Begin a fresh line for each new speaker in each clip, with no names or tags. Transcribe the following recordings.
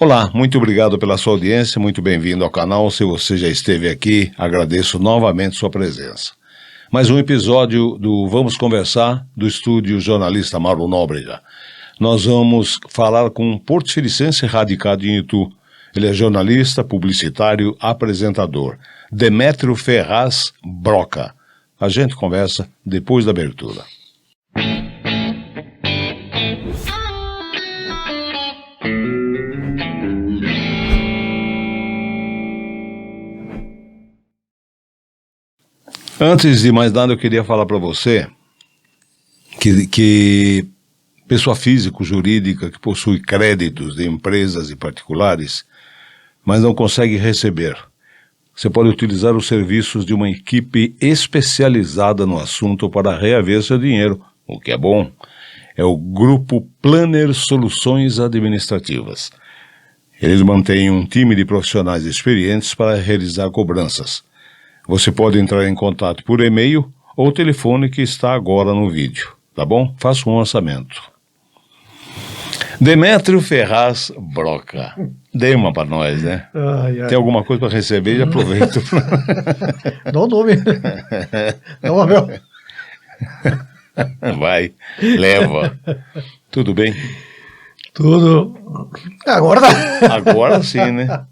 Olá, muito obrigado pela sua audiência, muito bem-vindo ao canal. Se você já esteve aqui, agradeço novamente sua presença. Mais um episódio do Vamos Conversar, do estúdio jornalista Mauro Nóbrega. Nós vamos falar com um porto-felicense radicado em Itu. Ele é jornalista, publicitário, apresentador. Demétrio Ferraz Broca. A gente conversa depois da abertura. Antes de mais nada, eu queria falar para você que pessoa física, jurídica, que possui créditos de empresas e particulares, mas não consegue receber. Você pode utilizar os serviços de uma equipe especializada no assunto para reaver seu dinheiro, o que é bom. É o Grupo Planner Soluções Administrativas. Eles mantêm um time de profissionais experientes para realizar cobranças. Você pode entrar em contato por e-mail ou telefone que está agora no vídeo, tá bom? Faça um orçamento. Demétrio Ferraz Broca. Dê uma para nós, né?
Ai.
Tem alguma coisa para receber? Já aproveito.
Dá o nome. Não, meu.
Vai, leva. Tudo bem?
Tudo. Agora
sim, né?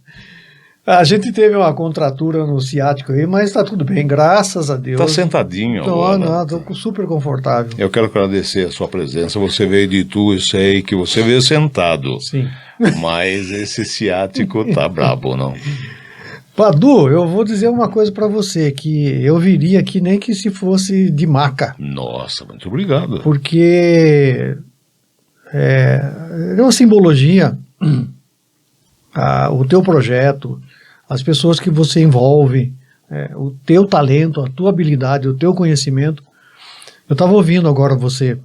A gente teve uma contratura no ciático aí, mas tá tudo bem, graças a Deus.
Tá sentadinho agora.
Não, tô super confortável.
Eu quero agradecer a sua presença. Você veio de Itu, eu sei que você veio sentado.
Sim.
Mas esse ciático tá brabo, não?
Padu, eu vou dizer uma coisa pra você, que eu viria aqui nem que se fosse de maca.
Nossa, muito obrigado.
Porque é uma simbologia, o teu projeto, as pessoas que você envolve, o teu talento, a tua habilidade, o teu conhecimento. Eu estava ouvindo agora você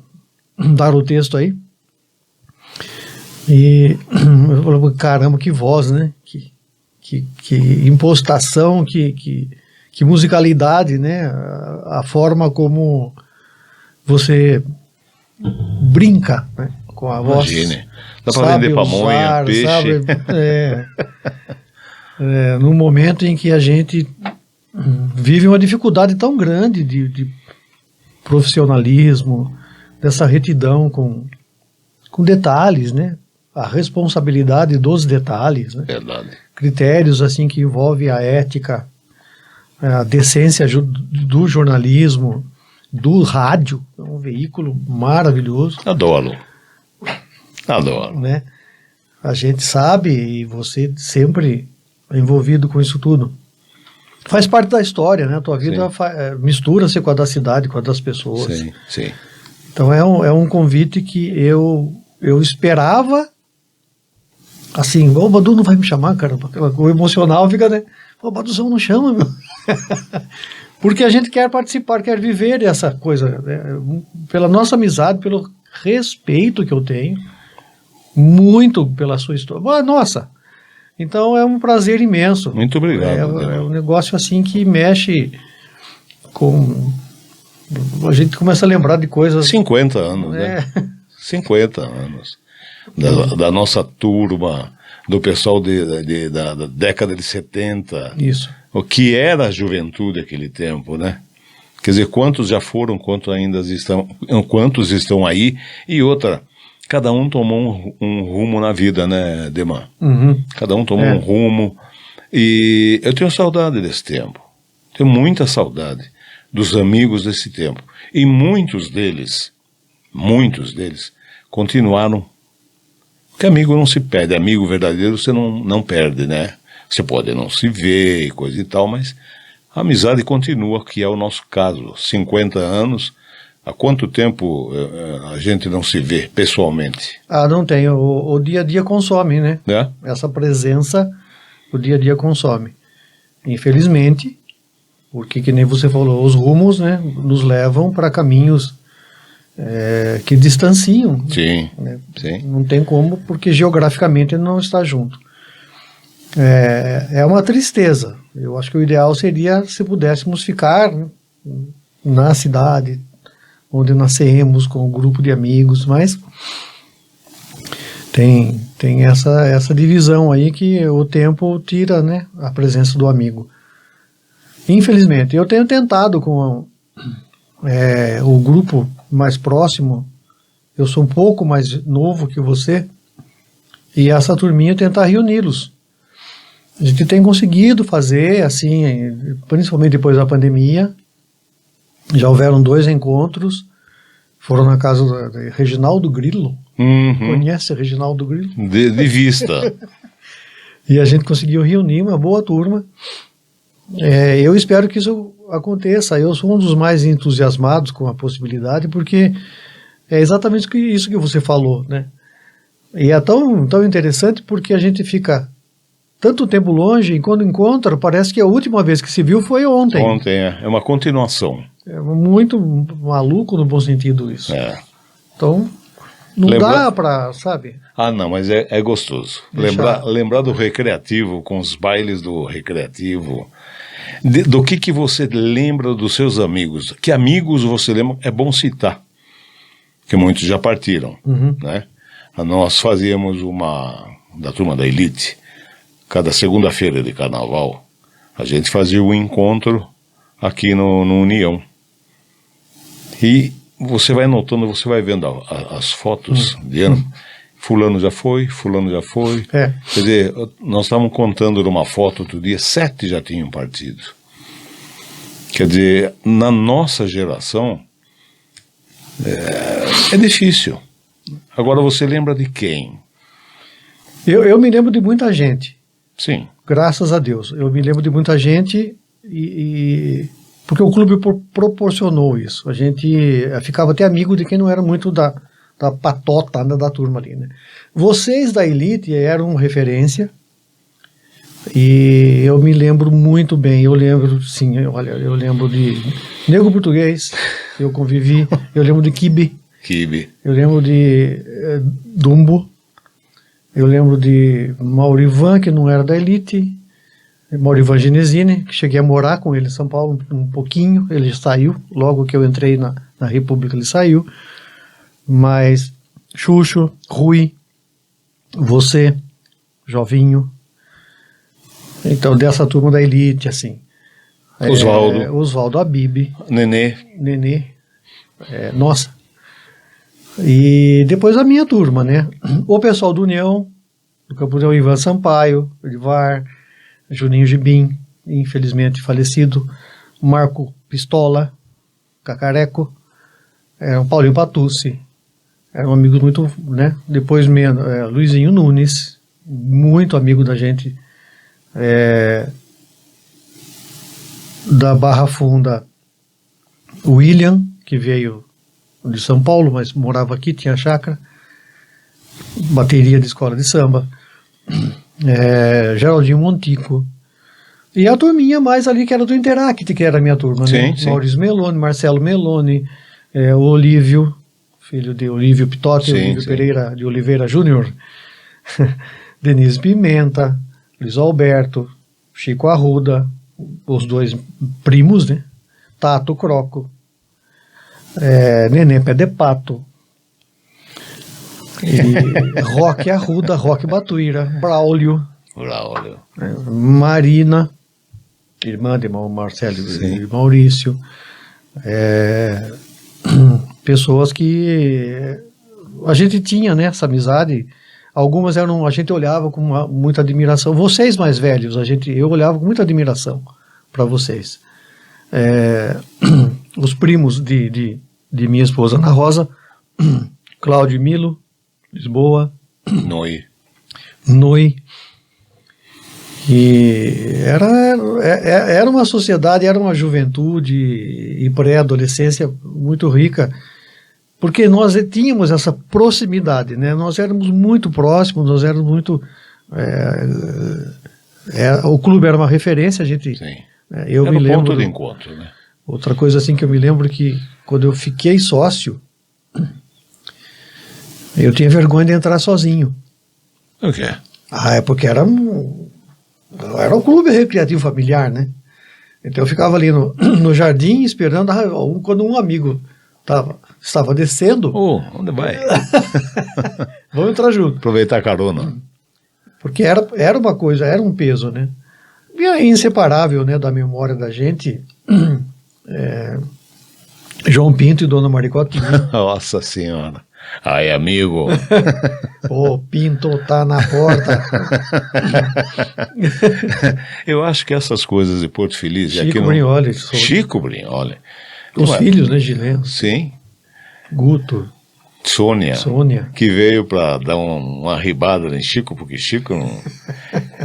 dar o texto aí, e eu falei, caramba, que voz, né? Que impostação, que musicalidade, né? A forma como você brinca, né? Com a voz.
Imagine. Dá para vender pamonha, peixe.
No momento em que a gente vive uma dificuldade tão grande de profissionalismo, dessa retidão com detalhes, né? A responsabilidade dos detalhes, né?
Verdade.
Critérios assim que envolvem a ética, a decência do jornalismo, do rádio, é um veículo maravilhoso.
Adoro.
Né? A gente sabe, e você sempre é envolvido com isso tudo. Faz parte da história, né? A tua vida mistura-se com a da cidade, com a das pessoas.
Sim, sim.
Então é um convite que eu esperava, assim, o Badu não vai me chamar, cara, o emocional fica, né? O Baduzão não chama, meu. Porque a gente quer participar, quer viver essa coisa, né? Pela nossa amizade, pelo respeito que eu tenho, muito pela sua história. Nossa! Então é um prazer imenso.
Muito obrigado.
É um negócio assim que mexe com... A gente começa a lembrar de coisas...
50 anos, né? 50 anos. Da nossa turma, do pessoal da década de 70.
Isso.
O que era a juventude naquele tempo, né? Quer dizer, quantos já foram, quantos estão aí, e outra, cada um tomou um rumo na vida, né, Demar?
Uhum.
Cada um tomou um rumo, e eu tenho saudade desse tempo, tenho muita saudade dos amigos desse tempo, e muitos deles continuaram, porque amigo não se perde, amigo verdadeiro você não perde, né? Você pode não se ver e coisa e tal, mas a amizade continua, que é o nosso caso. 50 anos, há quanto tempo a gente não se vê pessoalmente?
Não tem, o dia a dia consome, né? Essa presença, o dia a dia consome. Infelizmente, porque que nem você falou, os rumos, né, nos levam para caminhos que distanciam.
Sim,
né?
Sim.
Não tem como, porque geograficamente não está junto. É uma tristeza. Eu acho que o ideal seria se pudéssemos ficar, né, na cidade onde nascemos, com um grupo de amigos, mas tem Tem essa divisão aí que o tempo tira, né, a presença do amigo. Infelizmente, eu tenho tentado com o grupo mais próximo, eu sou um pouco mais novo que você, e essa turminha tentar reuni-los. A gente tem conseguido fazer, assim, principalmente depois da pandemia, já houveram 2 encontros, foram na casa do Reginaldo Grillo. Conhece Reginaldo Grillo?
De vista.
E a gente conseguiu reunir uma boa turma. Eu espero que isso aconteça. Eu sou um dos mais entusiasmados com a possibilidade, porque é exatamente isso que você falou, né? E é tão interessante porque a gente fica tanto tempo longe, e quando encontra, parece que a última vez que se viu foi ontem.
Ontem, é uma continuação.
É muito maluco no bom sentido isso. Então, não dá pra, sabe?
Ah, não, mas é gostoso. Lembrar do recreativo, com os bailes do recreativo. Do que você lembra dos seus amigos? Que amigos você lembra? É bom citar, que muitos já partiram, né? Nós fazíamos da turma da Elite, cada segunda-feira de carnaval, a gente fazia o encontro aqui no União. E você vai notando, você vai vendo as fotos de ano. Fulano já foi, fulano já foi. Quer dizer, nós estávamos contando numa foto outro dia, 7 já tinham partido. Quer dizer, na nossa geração, é difícil. Agora você lembra de quem?
Eu me lembro de muita gente.
Sim.
Graças a Deus. Eu me lembro de muita gente porque o clube proporcionou isso. A gente ficava até amigo de quem não era muito da patota, né, da turma ali, né? Vocês da Elite eram referência e eu me lembro muito bem. Eu lembro, sim, eu lembro de Nego Português, eu convivi. Eu lembro de Kibe. Eu lembro de Dumbo. Eu lembro de Maurivan, que não era da Elite. Maurivan Genesini, que cheguei a morar com ele em São Paulo um pouquinho. Ele saiu, logo que eu entrei na República ele saiu. Mas Xuxo, Rui, você, Jovinho. Então, dessa turma da Elite, assim. Oswaldo Habib. Nenê. Nossa. E depois a minha turma, né? O pessoal do União, do Campo União, Ivan Sampaio, Edivar, Juninho Gibim, infelizmente falecido, Marco Pistola, Cacareco, o Paulinho Patucci, eram amigos muito, né? Depois Luizinho Nunes, muito amigo da gente, da Barra Funda, William, que veio de São Paulo, mas morava aqui, tinha chácara, bateria de escola de samba, Geraldinho Montico, e a turminha mais ali que era do Interact, que era a minha turma, né?
Sim.
Maurício Meloni, Marcelo Meloni, o Olívio, filho de Olívio Pitotti, Olívio Pereira de Oliveira Júnior, Denise Pimenta, Luiz Alberto, Chico Arruda, os 2 primos, né? Tato Croco, Nenê Pé de Pato, Roque Arruda, Roque Batuíra, Braulio, Marina, irmã de Marcelo e Maurício, pessoas que a gente tinha, né, essa amizade. Algumas a gente olhava com muita admiração. Vocês mais velhos, eu olhava com muita admiração para vocês. Os primos de minha esposa Ana Rosa, Cláudio e Milo, Lisboa, Noi. E era uma sociedade, era uma juventude e pré-adolescência muito rica, porque nós tínhamos essa proximidade, né? Nós éramos muito próximos, nós éramos muito... o clube era uma referência, a gente...
Sim.
Eu
era
me lembro,
ponto de encontro, né?
Outra coisa assim que eu me lembro que quando eu fiquei sócio, eu tinha vergonha de entrar sozinho.
O quê?
Porque era um clube recreativo familiar, né? Então eu ficava ali no jardim esperando, quando um amigo estava descendo...
onde vai?
Vamos entrar junto.
Aproveitar a carona.
Porque era uma coisa, era um peso, né? E é inseparável, né, da memória da gente, João Pinto e Dona Maricotinha.
Nossa Senhora. Ai, amigo.
Ô, Pinto tá na porta.
Eu acho que essas coisas de Porto Feliz...
Chico
aqui no...
Brignoli.
Chico Brignoli.
Os filhos, né, Gileno?
Sim.
Guto.
Sônia.
Que
veio para dar uma ribada em Chico, porque Chico não...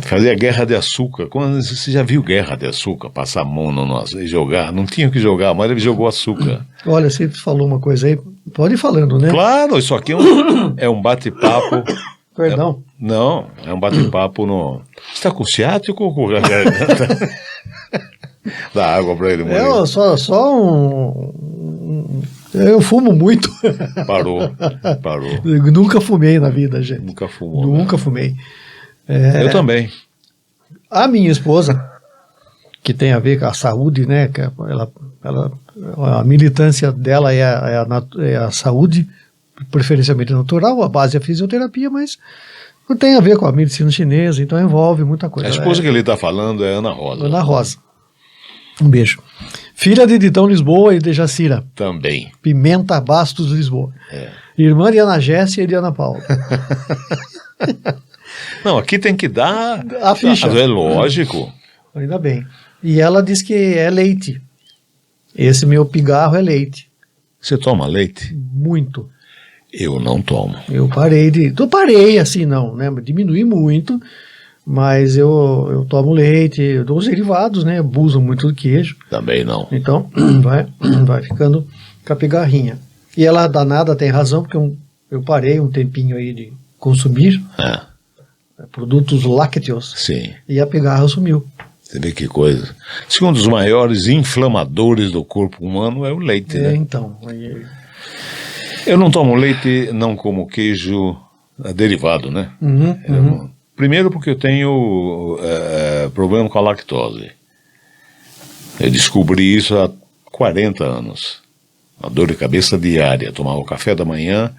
fazia guerra de açúcar. Quando você já viu guerra de açúcar? Passar a mão no nosso e jogar? Não tinha o que jogar, mas ele jogou açúcar.
Olha, você falou uma coisa aí, pode ir falando, né?
Claro, isso aqui é um bate-papo.
Perdão.
Não, é um bate-papo no... Você está com ciático ou com garganta? Dá água para ele morrer.
Só eu fumo muito.
Parou.
Eu nunca fumei na vida, gente.
Nunca fumou.
Nunca fumei.
Eu também.
A minha esposa, que tem a ver com a saúde, né? Que a militância dela é a saúde, preferencialmente natural, a base é a fisioterapia, mas tem a ver com a medicina chinesa, então envolve muita coisa.
A esposa que ele está falando é Ana Rosa.
Ana Rosa. Um beijo. Filha de Ditão Lisboa e de Jacira.
Também.
Pimenta Bastos Lisboa. Irmã de Ana Jéssica e de Ana Paula.
Não, aqui tem que dar
a ficha.
É lógico.
Ainda bem. E ela diz que é leite. Esse meu pigarro é leite.
Você toma leite?
Muito.
Eu não tomo.
Eu parei assim, não, né? Diminui muito, mas eu tomo leite, eu dou os derivados, né? Abuso muito do queijo.
Também não.
Então, vai ficando com a pigarrinha. E ela, danada, tem razão, porque eu parei um tempinho aí de consumir produtos lácteos.
Sim.
E a pigarra sumiu.
Você vê que coisa. Um dos maiores inflamadores do corpo humano é o leite, né?
Então.
Eu não tomo leite, não como queijo derivado, né? Primeiro porque eu tenho problema com a lactose. Eu descobri isso há 40 anos. Uma dor de cabeça diária. Tomava o café da manhã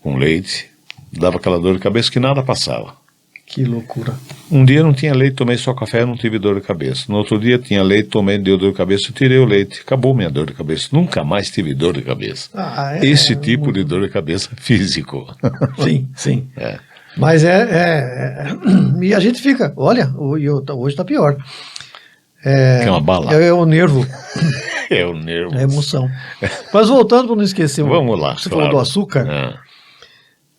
com leite, dava aquela dor de cabeça que nada passava.
Que loucura.
Um dia não tinha leite, tomei só café, não tive dor de cabeça. No outro dia tinha leite, tomei, deu dor de cabeça, tirei o leite, acabou minha dor de cabeça. Nunca mais tive dor de cabeça. Esse tipo de dor de cabeça físico.
Sim. Mas e a gente fica, olha, hoje tá pior.
É uma bala.
É o nervo.
É o nervo.
É a emoção. Mas voltando para não esquecer.
Vamos lá.
Você falou do açúcar.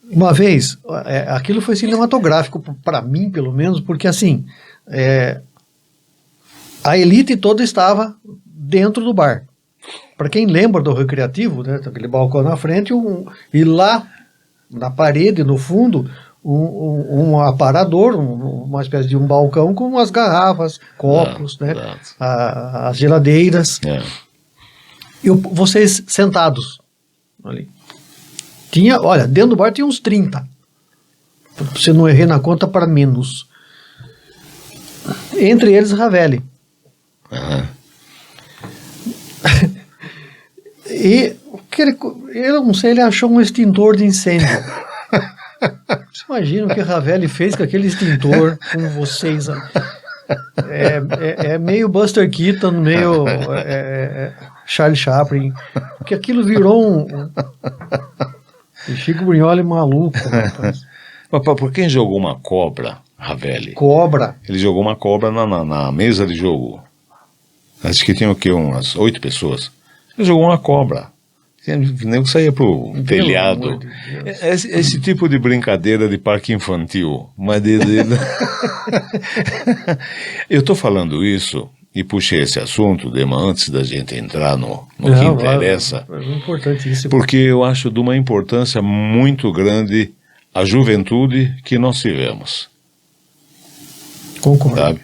Uma vez, aquilo foi cinematográfico para mim, pelo menos, porque assim, a elite toda estava dentro do bar. Para quem lembra do recreativo, né, aquele balcão na frente, e lá na parede, no fundo, um aparador, uma espécie de um balcão com umas garrafas, copos, né, as geladeiras. E vocês sentados ali. Olha, dentro do bar tinha uns 30. Pra você não errar na conta, para menos. Entre eles, Ravelli. E eu não sei, ele achou um extintor de incêndio. Você imagina o que Ravelli fez com aquele extintor com vocês? É meio Buster Keaton, meio Charlie Chaplin. Porque aquilo virou E Chico Brignoli maluco, rapaz.
Mas por quem jogou uma cobra, Ravelli?
Cobra.
Ele jogou uma cobra na mesa de jogo. Acho que tinha o quê? Umas 8 pessoas. Ele jogou uma cobra. Nem saía pro telhado. Esse tipo de brincadeira de parque infantil. Mas eu estou falando isso e puxei esse assunto, Dema, antes da gente entrar no que interessa.
É importantíssimo.
Porque eu acho de uma importância muito grande a juventude que nós tivemos.
Concordo.
Sabe?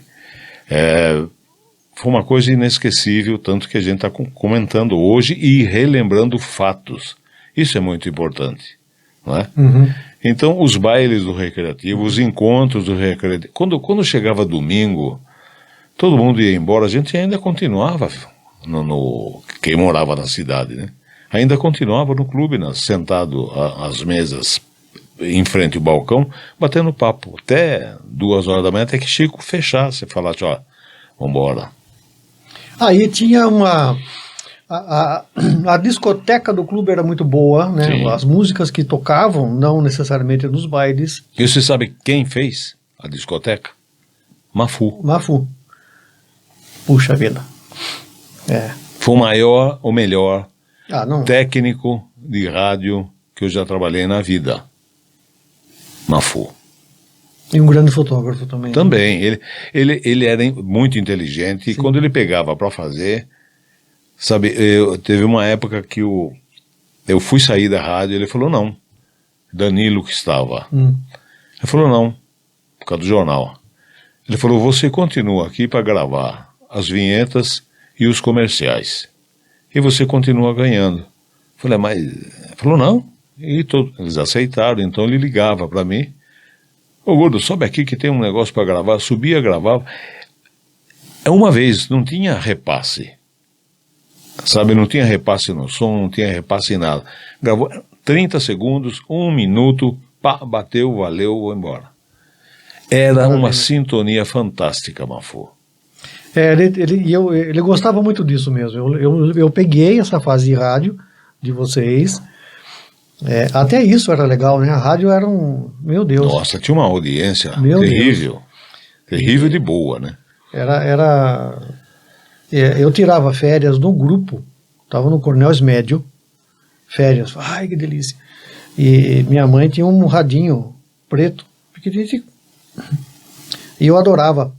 Foi uma coisa inesquecível, tanto que a gente está comentando hoje e relembrando fatos. Isso é muito importante, não é? Então, os bailes do recreativo, os encontros do recreativo, quando chegava domingo, todo mundo ia embora, a gente ainda continuava, quem morava na cidade, né? Ainda continuava no clube, sentado às mesas em frente ao balcão, batendo papo, até 2 horas da manhã, até que Chico fechasse, falasse, ó, vambora.
Aí tinha a discoteca do clube era muito boa, né?
Sim.
As músicas que tocavam, não necessariamente nos bailes.
E você sabe quem fez a discoteca? Mafu.
Mafu. Puxa vida. É.
Foi o melhor
Não.
técnico de rádio que eu já trabalhei na vida. Mafu.
E um grande fotógrafo também.
Também. Ele era muito inteligente. Sim. E quando ele pegava para fazer, sabe, teve uma época que eu fui sair da rádio, ele falou não. Danilo que estava. Ele falou não, por causa do jornal. Ele falou, você continua aqui para gravar as vinhetas e os comerciais. E você continua ganhando. Eu falei, mas... Ele falou, não. E eles aceitaram, então ele ligava para mim. Ô, Gordo, sobe aqui que tem um negócio para gravar. Subia, gravava. Uma vez, não tinha repasse. Sabe, não tinha repasse no som, não tinha repasse em nada. Gravou 30 segundos, 1 minuto, pá, bateu, valeu, vou embora. Era uma sintonia fantástica, Mafu.
Ele gostava muito disso mesmo. Eu peguei essa fase de rádio de vocês. Até isso era legal, né? A rádio era meu Deus.
Nossa, tinha uma audiência terrível. Deus. Terrível de boa, né?
Eu tirava férias no grupo. Estava no Cornelius Médio. Férias. Ai, que delícia. E minha mãe tinha um radinho preto, pequenininho. E eu adorava.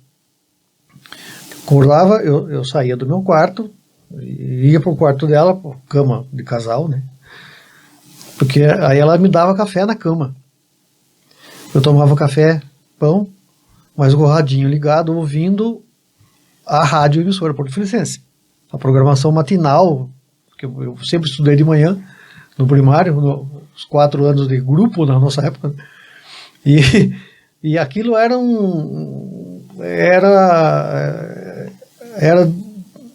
Acordava, eu saía do meu quarto, ia pro quarto dela, cama de casal, né? Porque aí ela me dava café na cama. Eu tomava café, pão, mas o radinho ligado, ouvindo a rádio emissora Porto Felicense. A programação matinal, que eu sempre estudei de manhã, no primário, nos 4 anos de grupo na nossa época. E aquilo era era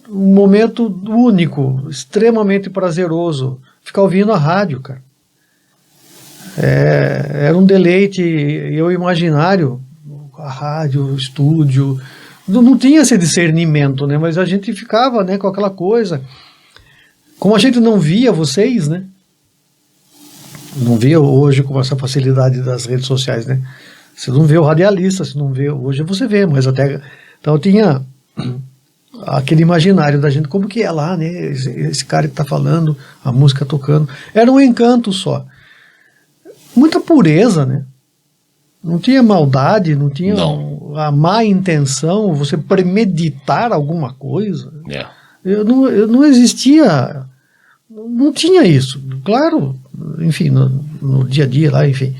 um momento único, extremamente prazeroso, ficar ouvindo a rádio, cara. Era um deleite, eu imaginário, a rádio, o estúdio, não tinha esse discernimento, né? Mas a gente ficava, né, com aquela coisa. Como a gente não via vocês, né? Não via hoje com essa facilidade das redes sociais, né? Você não vê o radialista, você não vê, hoje você vê, mas até... Então tinha aquele imaginário da gente, como que é lá, né? Esse cara que está falando, a música tocando. Era um encanto só. Muita pureza, né? Não tinha maldade, não tinha a má intenção, você premeditar alguma coisa. Não existia, não tinha isso. Claro, enfim, no dia a dia lá, enfim.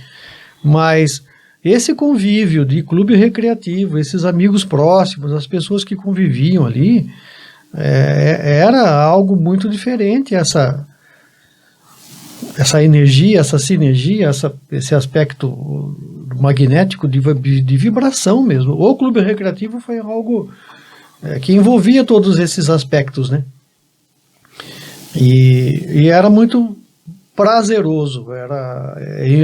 Mas esse convívio de clube recreativo, esses amigos próximos, as pessoas que conviviam ali, era algo muito diferente, essa energia, essa sinergia, esse aspecto magnético de vibração mesmo. O clube recreativo foi algo que envolvia todos esses aspectos, né? E era muito prazeroso,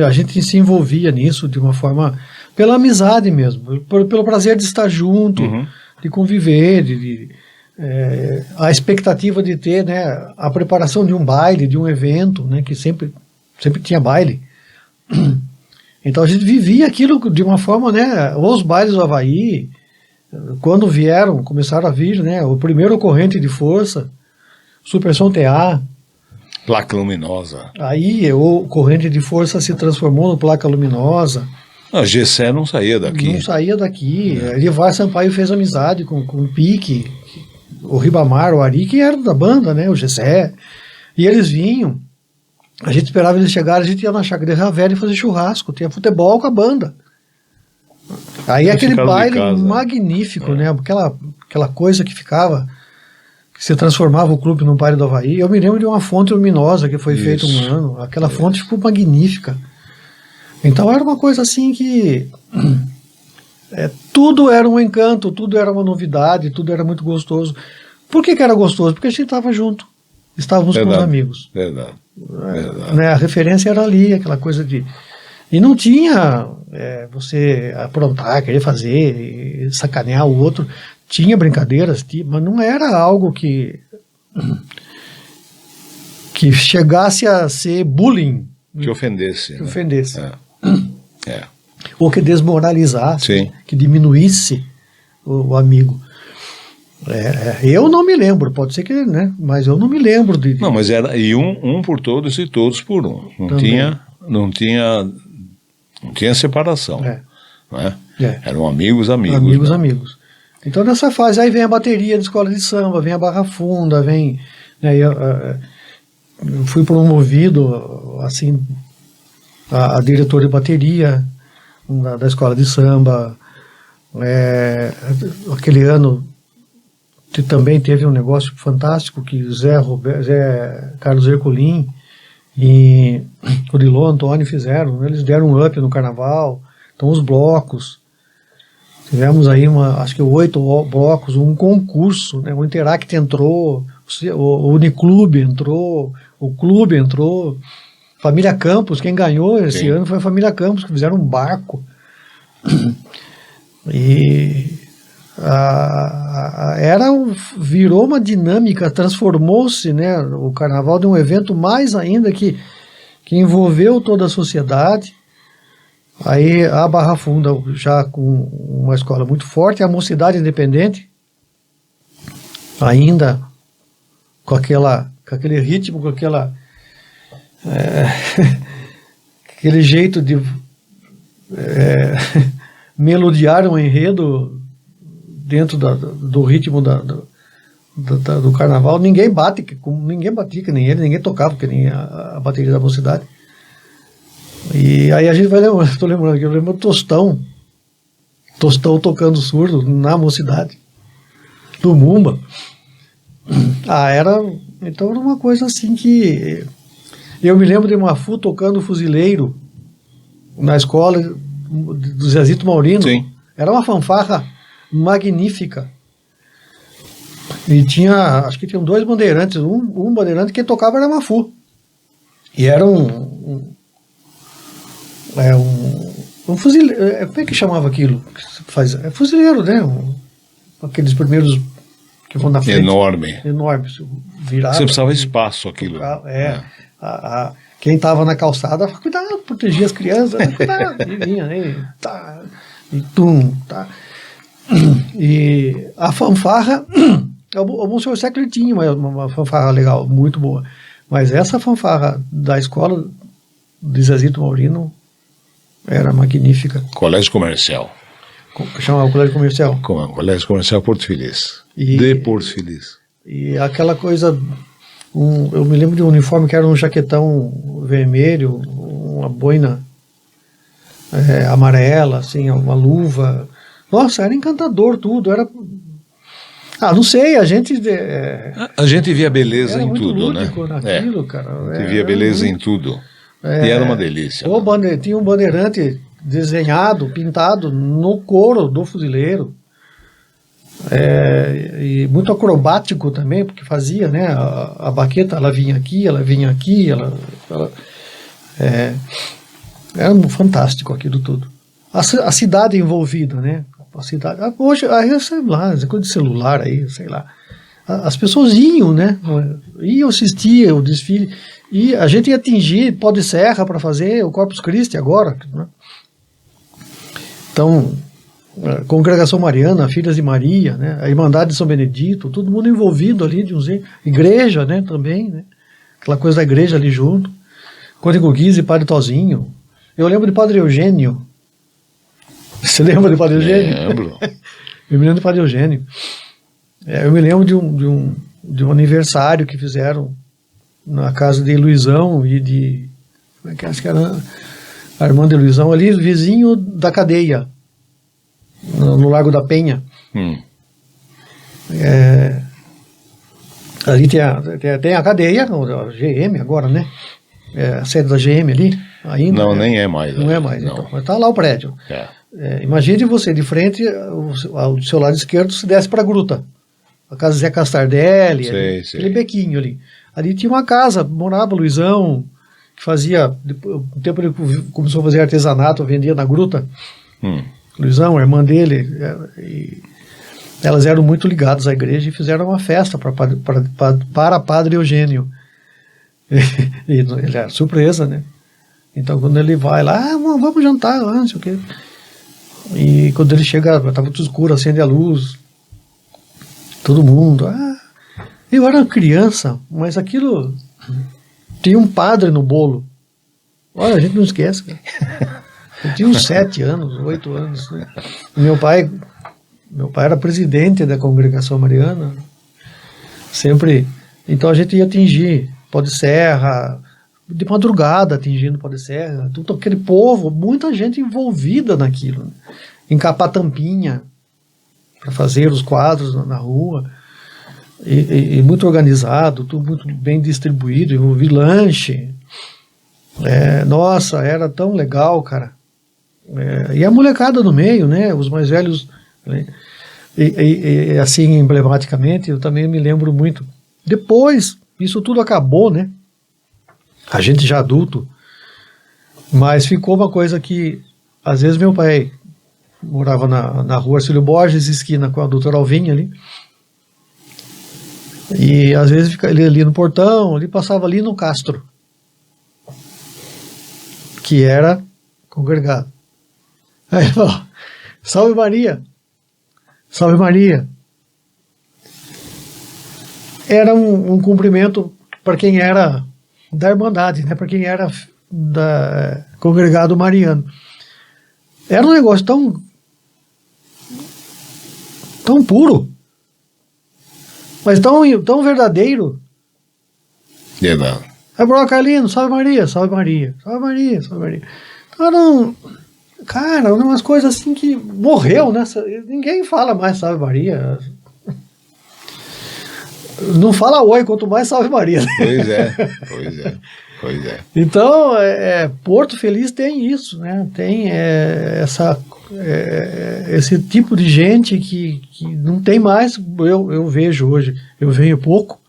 a gente se envolvia nisso de uma forma, pela amizade mesmo, pelo prazer de estar junto, de conviver, a expectativa de ter, né, a preparação de um baile, de um evento, né, que sempre tinha baile. Então a gente vivia aquilo de uma forma, né, os bailes do Havaí, quando começaram a vir, né, o primeiro Corrente de Força, Super Som TA,
Placa Luminosa.
Aí o Corrente de Força se transformou no Placa Luminosa.
A Gessé não saía daqui.
Não saía daqui. Elivar Sampaio fez amizade com o Pique, o Ribamar, o Ari, que era da banda, né? O Gessé. E eles vinham. A gente esperava eles chegarem, a gente ia na Chácara de Ravera e fazer churrasco. Tinha futebol com a banda. Aí aquele baile magnífico, né? Aquela coisa que ficava... que se transformava o clube num baile do Havaí. Eu me lembro de uma fonte luminosa que foi feita um ano. Aquela fonte ficou magnífica. Então era uma coisa assim que... tudo era um encanto, tudo era uma novidade, tudo era muito gostoso. Por que era gostoso? Porque a gente estava junto. Estávamos com os amigos.
Verdade.
Né, a referência era ali, aquela coisa de E não tinha você aprontar, querer fazer, sacanear o outro. Tinha brincadeiras, mas não era algo que chegasse a ser bullying.
Que ofendesse.
Que ofendesse.
É.
Ou que desmoralizasse,
Sim.
que diminuísse o amigo. Eu não me lembro, pode ser que, né? Mas eu não me lembro de.
Não, mas era um por todos e todos por um. Não tinha separação. Né? Eram amigos.
Amigos. Então nessa fase aí vem a bateria de escola de samba, vem a Barra Funda, vem. Né, eu fui promovido assim a diretor de bateria da escola de samba. Aquele ano também teve um negócio fantástico que Zé Carlos Ercolim e o Dilô Antônio fizeram. Eles deram um up no carnaval. Então os blocos, tivemos aí acho que 8 blocos, um concurso, né? O Interact entrou, o Uniclube entrou, o Clube entrou, Família Campos, quem ganhou esse ano foi a Família Campos, que fizeram um barco. E virou uma dinâmica, transformou-se, né, o carnaval de um evento mais ainda que envolveu toda a sociedade. Aí a Barra Funda já com uma escola muito forte, a Mocidade Independente ainda com aquele ritmo, com aquele jeito de melodiar um enredo dentro do ritmo do carnaval. Ninguém batia que nem ele, ninguém tocava que nem a bateria da Mocidade. E aí a gente vai lembrando, estou lembrando que eu lembro do Tostão tocando surdo na Mocidade, do Mumba. Então era uma coisa assim que eu me lembro de Mafu tocando Fuzileiro na escola do Zezito Maurino.
Sim.
Era uma fanfarra magnífica. E acho que tinham 2 bandeirantes, um bandeirante que tocava era Mafu. E era um fuzileiro, como é que chamava aquilo? Fuzileiro, né? Aqueles primeiros que vão na frente.
Enorme.
Virava.
Você precisava espaço aquilo.
Quem estava na calçada, cuidado, protegia as crianças, né? Cuidado, e vinha, né? E tá. E a fanfarra, o Monsenhor Século tinha uma fanfarra legal, muito boa. Mas essa fanfarra da escola de Zezito Maurino era magnífica.
Colégio Comercial.
Chamava o Colégio Comercial?
Colégio Comercial Porto Feliz. De Porto Feliz.
E aquela coisa, eu me lembro de um uniforme que era um jaquetão vermelho, uma boina amarela, assim, uma luva. Nossa, era encantador tudo, era... não sei, a gente...
A gente via beleza em tudo,
lúdico, né? Naquilo, cara.
A gente via beleza em tudo. E era uma delícia.
Tinha um bandeirante desenhado, pintado no couro do fuzileiro. E muito acrobático também, porque fazia, né? A baqueta, ela vinha aqui, era fantástico aquilo tudo. A cidade envolvida, né? A cidade, hoje, sei lá, coisa de celular aí, sei lá. As pessoas iam, né? Iam assistir o desfile. E a gente ia atingir Pó de Serra para fazer o Corpus Christi agora, né? Então, a Congregação Mariana, Filhas de Maria, né? A Irmandade de São Benedito, todo mundo envolvido ali, de um jeito. Igreja, né? Também, né? Aquela coisa da igreja ali junto. Código Guise e Padre Tozinho. Eu lembro de Padre Eugênio. Você lembra de Padre Eugênio?
Lembro.
Eu me lembro de Padre Eugênio. Eu me lembro de um aniversário que fizeram na casa de Luizão e de... acho que era a irmã de Luizão ali, vizinho da cadeia, no Largo da Penha. Ali tem a cadeia, a GM agora, né? A sede da GM ali. Ainda,
não, nem é mais.
Não é mais,
não.
Então. Mas está lá o prédio. Imagine você, de frente, ao seu lado esquerdo, se desce para a gruta. A casa Zé Castardelli, aquele bequinho ali. Ali tinha uma casa, morava Luizão que fazia, um tempo ele começou a fazer artesanato, vendia na gruta. Luizão, a irmã dele, e elas eram muito ligadas à igreja e fizeram uma festa para Padre Eugênio. E ele era surpresa, né? Então quando ele vai lá, vamos jantar lá, não sei o quê. E quando ele chega, estava tudo escuro, acende a luz, todo mundo. Eu era uma criança, mas aquilo tinha um padre no bolo. Olha, a gente não esquece, cara. Eu tinha uns 7 anos, 8 anos, né? Meu pai era presidente da congregação mariana. Sempre. Então a gente ia atingir Pó de Serra, de madrugada atingindo Pó de Serra, tudo aquele povo, muita gente envolvida naquilo, né? Encapar tampinha para fazer os quadros na rua, e muito organizado, tudo muito bem distribuído, envolvi lanche. Nossa, era tão legal, cara. E a molecada no meio, né? Os mais velhos, né? E assim, emblematicamente, eu também me lembro muito. Depois, isso tudo acabou, né? A gente já adulto, mas ficou uma coisa que, às vezes, meu pai morava na rua Arcílio Borges, esquina com a doutora Alvinha ali, e às vezes ele ali no portão, ele passava ali no Castro, que era congregado. Aí ele falou: salve Maria, salve Maria. Era um cumprimento para quem era da Irmandade, né? Para quem era da congregado mariano. Era um negócio tão puro, mas tão verdadeiro.
Verdade.
Bruno Carlino, salve Maria, salve Maria, salve Maria, salve Maria. Então, cara, umas coisas assim que morreu, né? Ninguém fala mais salve Maria. Não fala oi, quanto mais salve Maria.
Pois é.
Então, Porto Feliz tem isso, né? Tem esse tipo de gente que não tem mais. Eu vejo hoje, eu venho pouco,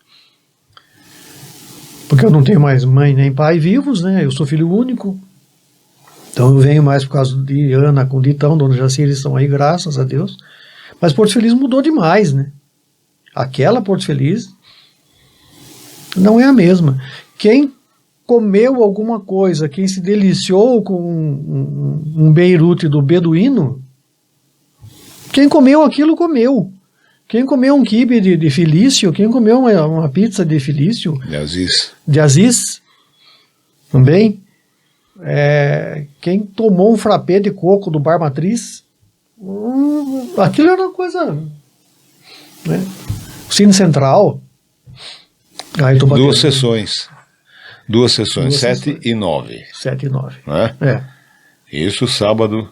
porque eu não tenho mais mãe nem pai vivos, né? Eu sou filho único, então eu venho mais por causa de Ana com Ditão, Dona Jaci, eles estão aí, graças a Deus. Mas Porto Feliz mudou demais, né? Aquela Porto Feliz não é a mesma. Quem comeu alguma coisa, quem se deliciou com um beirute do beduíno, quem comeu aquilo comeu. Quem comeu um quibe de Felício, quem comeu uma pizza de Felício, de Aziz também, quem tomou um frappé de coco do Bar Matriz, aquilo era uma coisa, né? Cine Central.
Duas sessões, 7 e 9.
7 e 9.
Né? Isso sábado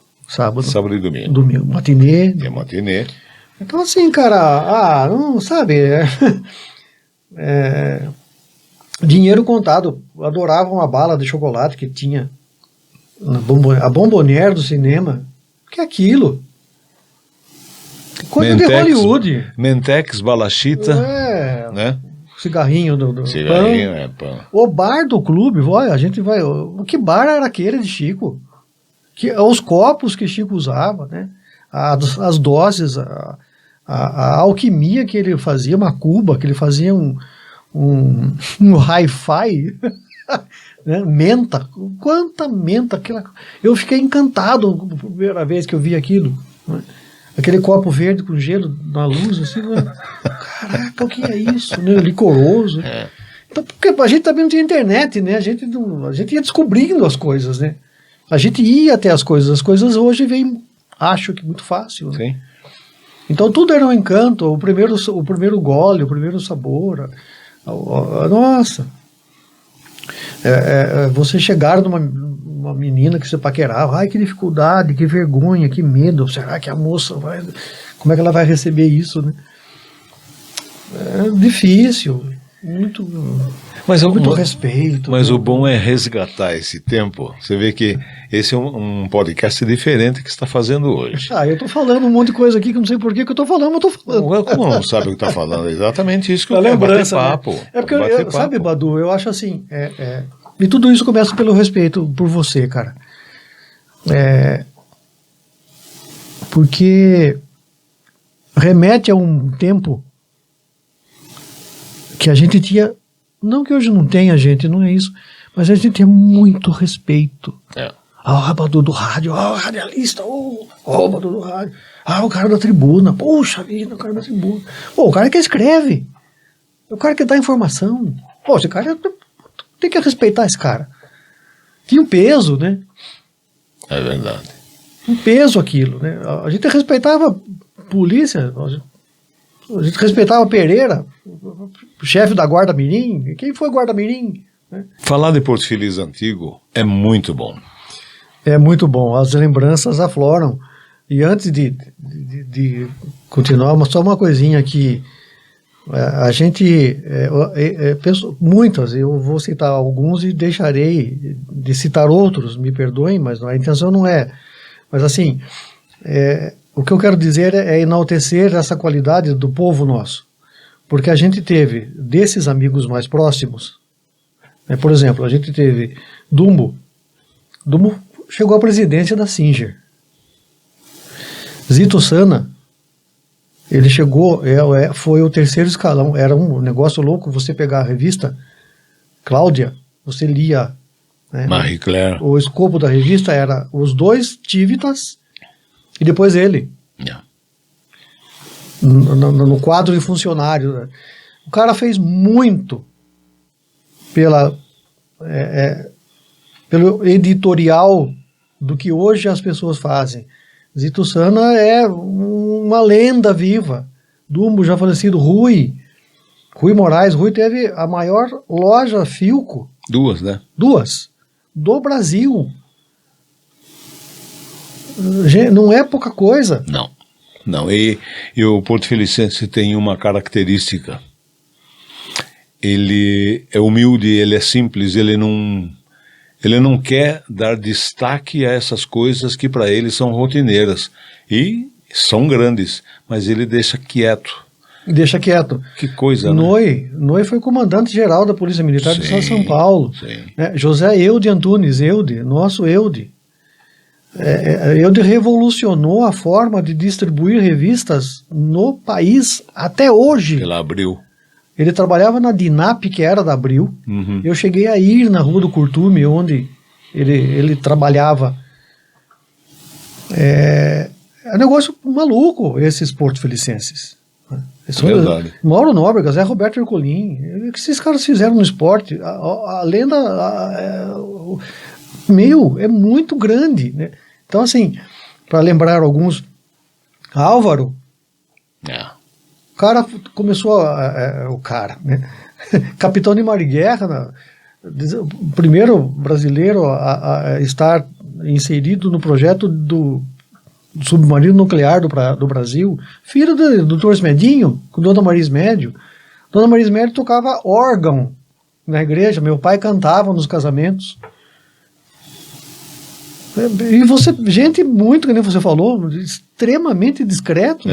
e domingo.
Domingo, matinê.
É matinê.
Então assim, cara, não sabe, dinheiro contado. Eu adorava uma bala de chocolate que tinha a Bombonière do cinema. Que é aquilo? Coisa de Hollywood.
Mentex, balachita, né?
Cigarrinho do
cigarrinho, pão.
O bar do clube, a gente vai. Que bar era aquele de Chico? Os copos que Chico usava, né? As doses, a alquimia que ele fazia, uma cuba, que ele fazia um hi-fi, né? Menta. Quanta menta! Eu fiquei encantado a primeira vez que eu vi aquilo, né? Aquele copo verde com gelo na luz, assim, né? Caraca, o que é isso, né? Licoroso. Então, porque a gente também não tinha internet, né? A gente ia descobrindo as coisas, né? A gente ia até as coisas hoje vêm, acho que muito fácil, né?
Sim.
Então tudo era um encanto, o primeiro gole, o primeiro sabor, nossa. Você chegar numa menina que você paquerava, ai, que dificuldade, que vergonha, que medo, será que a moça como é que ela vai receber isso, né? É difícil, muito respeito.
Mas o bom é resgatar esse tempo. Você vê que esse é um podcast diferente que você está fazendo hoje.
Eu estou falando um monte de coisa aqui que eu não sei por que eu estou falando, mas estou falando.
Como não sabe o que está falando? É exatamente isso que eu
quero bater
papo.
Né? Porque, sabe, Badu, eu acho assim, E tudo isso começa pelo respeito por você, cara. Porque remete a um tempo que a gente tinha, não que hoje não tenha, gente, não é isso, mas a gente tinha muito respeito. O rabador do rádio, o radialista, o rabador do rádio, o cara da tribuna, poxa vida, o cara da tribuna. Pô, o cara que escreve, o cara que dá informação. Pô, esse cara tem que respeitar esse cara. Tinha um peso, né?
É verdade.
Um peso aquilo, né? A gente respeitava polícia, a gente respeitava Pereira, o chefe da Guarda Mirim. Quem foi Guarda Mirim? Né?
Falar de Porto Feliz antigo é muito bom.
É muito bom, as lembranças afloram. E antes de continuar, só uma coisinha que a gente pensou, muitas, eu vou citar alguns e deixarei de citar outros, me perdoem, mas a intenção não é. Mas assim, o que eu quero dizer é enaltecer essa qualidade do povo nosso. Porque a gente teve, desses amigos mais próximos, por exemplo, a gente teve Dumbo chegou à presidência da Singer. Zito Sana, ele chegou, foi o terceiro escalão, era um negócio louco, você pegar a revista Cláudia, você lia, né,
Marie Claire.
O escopo da revista era os dois Tívitas e depois ele. No quadro de funcionário. O cara fez muito pelo editorial do que hoje as pessoas fazem. Zito Sana é uma lenda viva. Dumbo já falecido, Rui Moraes. Rui teve a maior loja Filco.
Duas, né?
Duas. Do Brasil. Não é pouca coisa.
Não. E o Porto Felicense tem uma característica. Ele é humilde, ele é simples, ele não quer dar destaque a essas coisas que para ele são rotineiras e são grandes, mas ele deixa quieto.
Deixa quieto.
Que coisa,
Noi foi comandante-geral da Polícia Militar do Estado de São Paulo.
Sim.
José Eude Antunes, nosso Eude. Eude revolucionou a forma de distribuir revistas no país até hoje.
Pela Abril.
Ele trabalhava na DINAP, que era da Abril.
Uhum.
Eu cheguei a ir na Rua do Curtume, onde ele trabalhava. É um negócio maluco, esses porto-felicenses.
Verdade.
Mauro Nóbrega, Zé Roberto Ercolim. O que esses caras fizeram no esporte? A lenda é muito grande, né? Então, assim, para lembrar alguns, Álvaro, o cara começou, né? Capitão de Mar e Guerra, o primeiro brasileiro a estar inserido no projeto do submarino nuclear do Brasil, filho do Dr. Smedinho, com Dona Maris Médio. Dona Maris Médio tocava órgão na igreja, meu pai cantava nos casamentos. E gente muito, que nem você falou, extremamente discreto.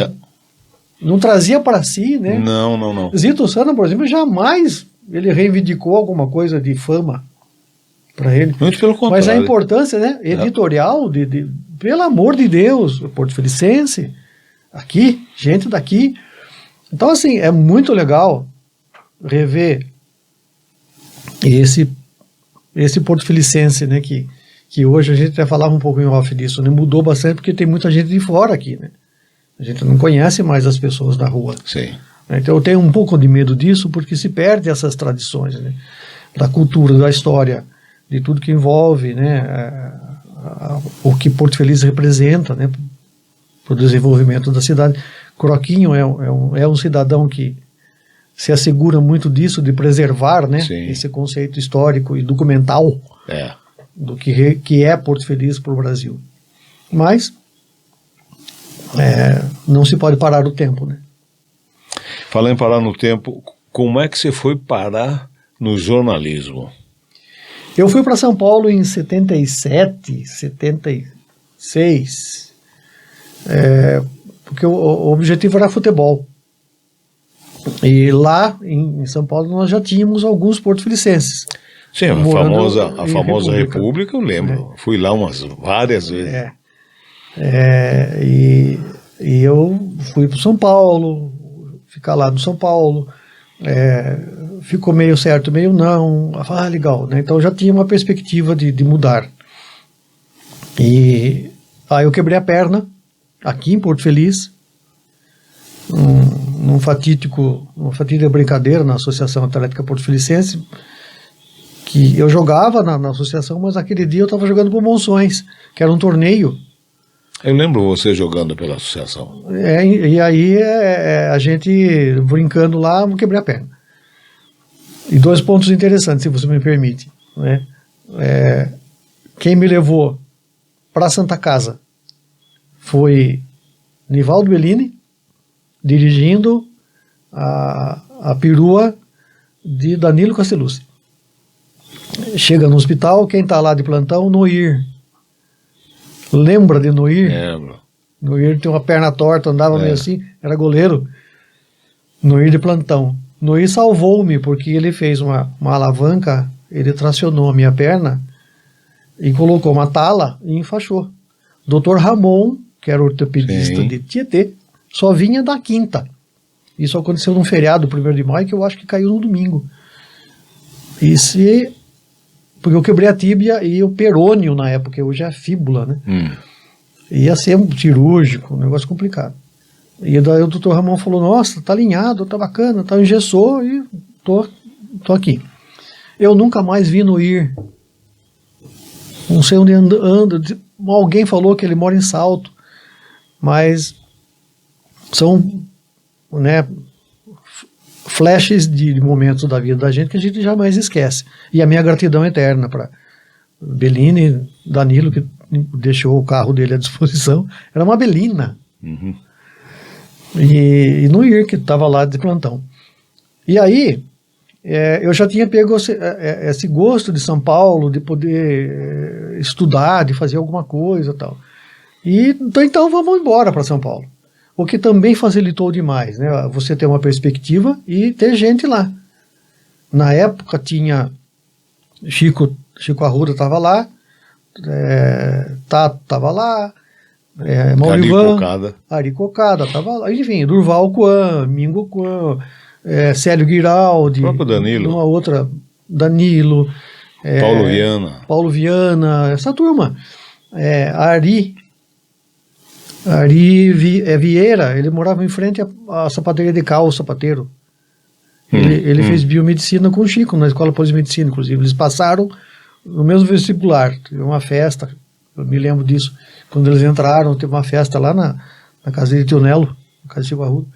Não trazia para si, né?
Não.
Zito Sana, por exemplo, jamais ele reivindicou alguma coisa de fama para ele.
Muito pelo contrário.
Mas a importância, né, editorial, pelo amor de Deus, Porto Felicense, aqui, gente daqui. Então, assim, é muito legal rever esse Porto Felicense, né, que hoje a gente até falava um pouco em off disso, né, mudou bastante porque tem muita gente de fora aqui, né? A gente não conhece mais as pessoas da rua.
Sim.
Então eu tenho um pouco de medo disso, porque se perde essas tradições, né? Da cultura, da história, de tudo que envolve, né? O que Porto Feliz representa, né? Para o desenvolvimento da cidade. Croquinho é um cidadão que se assegura muito disso, de preservar, né? Esse conceito histórico e documental do que é Porto Feliz para o Brasil. Mas não se pode parar o tempo, né?
Falando em parar no tempo, como é que você foi parar no jornalismo?
Eu fui para São Paulo em 77, 76, porque o objetivo era futebol. E lá em São Paulo nós já tínhamos alguns porto-felicenses.
Sim, a
morando
famosa
em
República, eu lembro. Fui lá várias vezes.
E eu fui para São Paulo, ficar lá no São Paulo, ficou meio certo, meio não. Legal, né? Então eu já tinha uma perspectiva de mudar. E aí eu quebrei a perna aqui em Porto Feliz, numa fatídica brincadeira na Associação Atlética Porto Felicense, que eu jogava na associação, mas aquele dia eu estava jogando por Monções, que era um torneio.
Eu lembro você jogando pela associação.
E aí a gente brincando lá, eu quebrei a perna. E 2 pontos interessantes, se você me permite, né? Quem me levou para Santa Casa foi Nivaldo Bellini, dirigindo a perua de Danilo Castellucci. Chega no hospital, quem está lá de plantão? Noir. Lembra de Noir?
Lembro.
Noir tem uma perna torta, andava meio assim, era goleiro. Noir de plantão. Noir salvou-me, porque ele fez uma alavanca, ele tracionou a minha perna e colocou uma tala e enfaixou. Dr. Ramon, que era ortopedista de Tietê, só vinha da quinta. Isso aconteceu num feriado, 1º de maio, que eu acho que caiu no domingo. Porque eu quebrei a tíbia e o perônio na época, hoje é a fíbula, né? Ia ser um cirúrgico, um negócio complicado. E daí o doutor Ramon falou, nossa, tá alinhado, tá bacana, tá, engessou e tô aqui. Eu nunca mais vi Noir. Não sei onde anda. Alguém falou que ele mora em Salto, mas são, né, flashes de momentos da vida da gente que a gente jamais esquece. E a minha gratidão eterna para Bellini, Danilo, que deixou o carro dele à disposição, era uma Belina. E Noir, que estava lá de plantão. E aí, eu já tinha pego esse gosto de São Paulo, de poder estudar, de fazer alguma coisa e tal. Então vamos embora para São Paulo. O que também facilitou demais, né? Você ter uma perspectiva e ter gente lá. Na época tinha Chico Arruda estava lá, Tato estava lá, Maurivan, Ari Cocada estava lá, enfim, Durval Kuan, Mingo Kuan, Célio Guiraldi,
o próprio Danilo,
uma outra, Danilo, Paulo Viana, essa turma, Ari Vieira, ele morava em frente à sapateria de Cal, o sapateiro. Ele fez biomedicina com o Chico, na Escola Pós-Medicina, inclusive. Eles passaram no mesmo vestibular. Teve uma festa, eu me lembro disso. Quando eles entraram, teve uma festa lá na casa de Tio Nelo, na casa de Chico Arruda.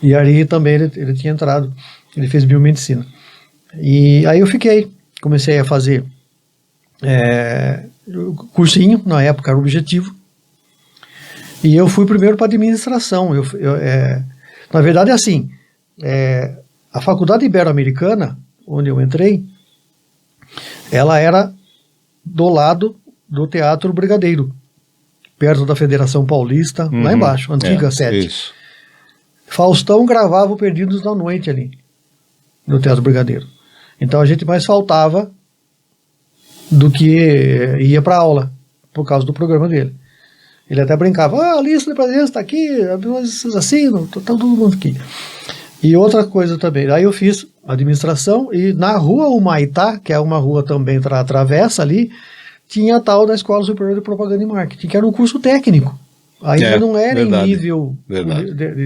E Ari também, ele tinha entrado. Ele fez biomedicina. E aí eu comecei a fazer cursinho, na época era o objetivo. E eu fui primeiro para administração. Na verdade, assim, a Faculdade Ibero-Americana, onde eu entrei, ela era do lado do Teatro Brigadeiro, perto da Federação Paulista, lá embaixo, antiga sede. Isso. Faustão gravava o Perdidos da Noite ali, no Teatro Brigadeiro. Então a gente mais faltava do que ia para aula, por causa do programa dele. Ele até brincava, a lista de presença está aqui, vocês assinam, tá todo mundo aqui. E outra coisa também, aí eu fiz administração e na rua Humaitá, que é uma rua também travessa ali, tinha a tal da Escola Superior de Propaganda e Marketing, que era um curso técnico. Ainda não era em nível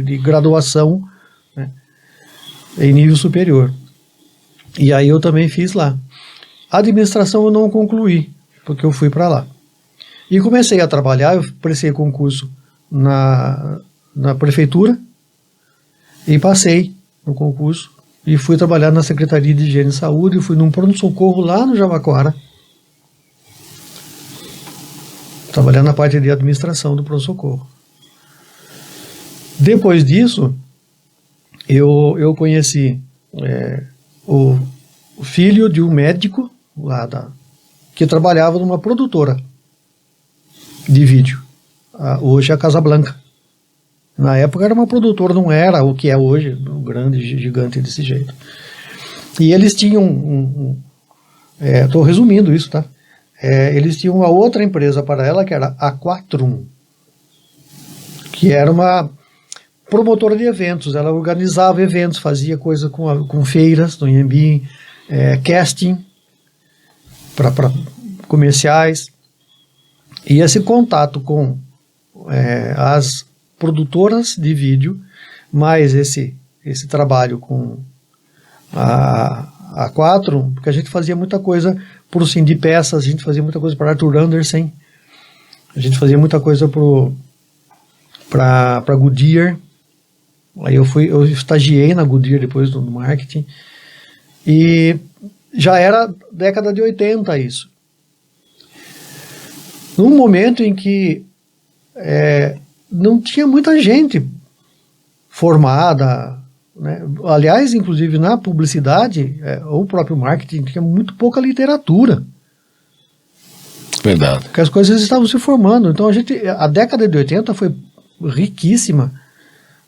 de graduação, né, em nível superior. E aí eu também fiz lá. A administração eu não concluí, porque eu fui para lá. E comecei a trabalhar, eu prestei concurso na prefeitura e passei no concurso e fui trabalhar na Secretaria de Higiene e Saúde e fui num pronto-socorro lá no Jabaquara, trabalhando na parte de administração do pronto-socorro. Depois disso, eu conheci o filho de um médico lá que trabalhava numa produtora de vídeo. Hoje é a Casablanca. Na época era uma produtora, não era o que é hoje, um grande gigante desse jeito. E eles tinham Estou resumindo isso, tá? Eles tinham uma outra empresa para ela, que era a Quatrum, que era uma promotora de eventos. Ela organizava eventos, fazia coisa com feiras no Inhambi, casting para comerciais. E esse contato com as produtoras de vídeo, mais esse trabalho com a Quatrum, porque a gente fazia muita coisa para o Cindy Peças, a gente fazia muita coisa para Arthur Andersen, a gente fazia muita coisa para Goodyear. Aí eu estagiei na Goodyear depois do marketing, e já era década de 80 isso. Num momento em que não tinha muita gente formada, né? Aliás, inclusive na publicidade, ou o próprio marketing, tinha muito pouca literatura.
Verdade.
Porque as coisas estavam se formando. Então a década de 80 foi riquíssima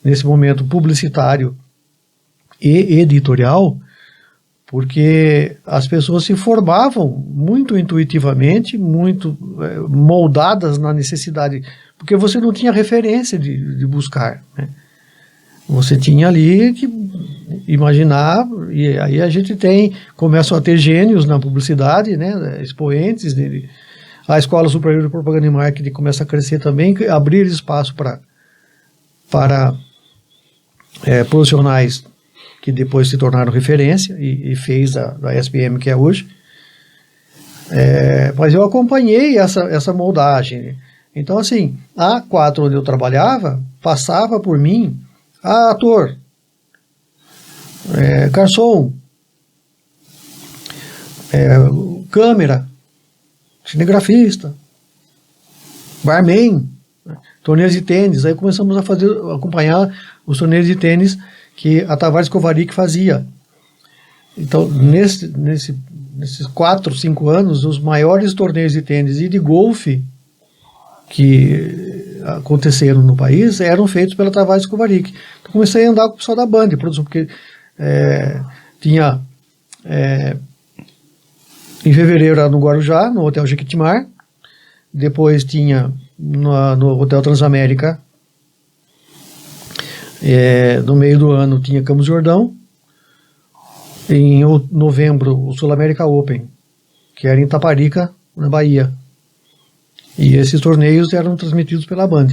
nesse momento publicitário e editorial, porque as pessoas se formavam muito intuitivamente, muito moldadas na necessidade, porque você não tinha referência de buscar, né? Você tinha ali que imaginar, e aí a gente começam a ter gênios na publicidade, né, expoentes dele. A Escola Superior de Propaganda e Marketing começa a crescer também, abrir espaço para profissionais que depois se tornaram referência e fez a SPM que é hoje. Mas eu acompanhei essa moldagem. Então, assim, a Quatrum, onde eu trabalhava, passava por mim ator, garçom, câmera, cinegrafista, barman, torneios de tênis. Aí começamos a acompanhar os torneios de tênis que a Tavares Kovarik fazia. Então, nesses 4, 5 anos, os maiores torneios de tênis e de golfe que aconteceram no país eram feitos pela Tavares Kovarik. Então, comecei a andar com o pessoal da Band, porque tinha em fevereiro era no Guarujá, no Hotel Jequitimar, depois tinha no Hotel Transamérica, no meio do ano tinha Campos do Jordão, em novembro o Sul América Open, que era em Taparica, na Bahia. E esses torneios eram transmitidos pela Band.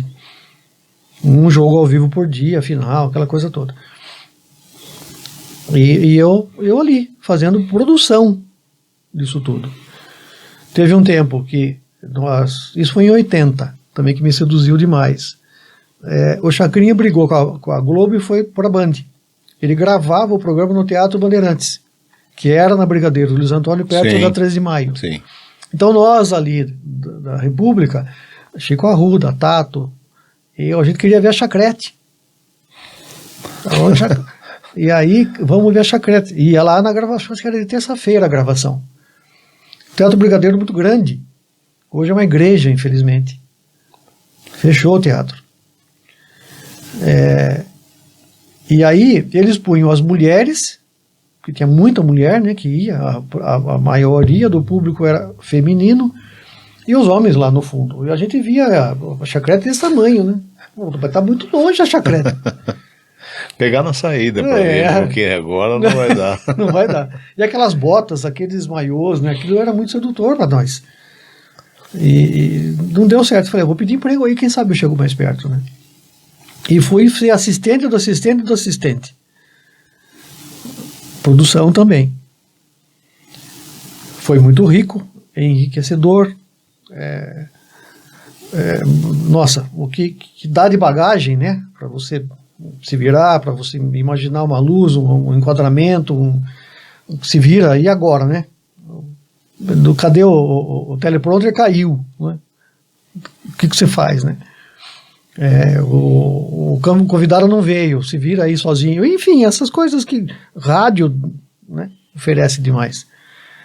Um jogo ao vivo por dia, final, aquela coisa toda. E eu ali, fazendo produção disso tudo. Teve um tempo que isso foi em 80, também, que me seduziu demais. O Chacrinha brigou com a Globo e foi para a Band. Ele gravava o programa no Teatro Bandeirantes, que era na Brigadeiro Luiz Antônio, perto da 13 de Maio.
Sim.
Então nós ali da República, Chico Arruda, Tato, a gente queria ver a Chacrete. E aí, vamos ver a Chacrete. E ia lá na gravação, acho que era de terça-feira a gravação. O Teatro Brigadeiro muito grande. Hoje é uma igreja, infelizmente. Fechou o teatro. E aí, eles punham as mulheres, que tinha muita mulher, né, que ia, a maioria do público era feminino, e os homens lá no fundo. E a gente via a Chacrete desse tamanho, né? Tá muito longe a Chacrete.
Pegar na saída para ver, porque agora não vai dar.
Não vai dar. E aquelas botas, aqueles maiôs, né? Aquilo era muito sedutor para nós. E não deu certo. Falei, vou pedir emprego aí, quem sabe eu chego mais perto, né? E fui ser assistente do assistente do assistente. Produção também. Foi muito rico, enriquecedor. Nossa, o que dá de bagagem, né? Para você se virar, para você imaginar uma luz, um enquadramento, se vira, e agora, né? Cadê o teleprompter? Caiu, né? O que você faz, né? O convidado não veio, se vira aí sozinho, enfim, essas coisas que rádio, né, oferece demais.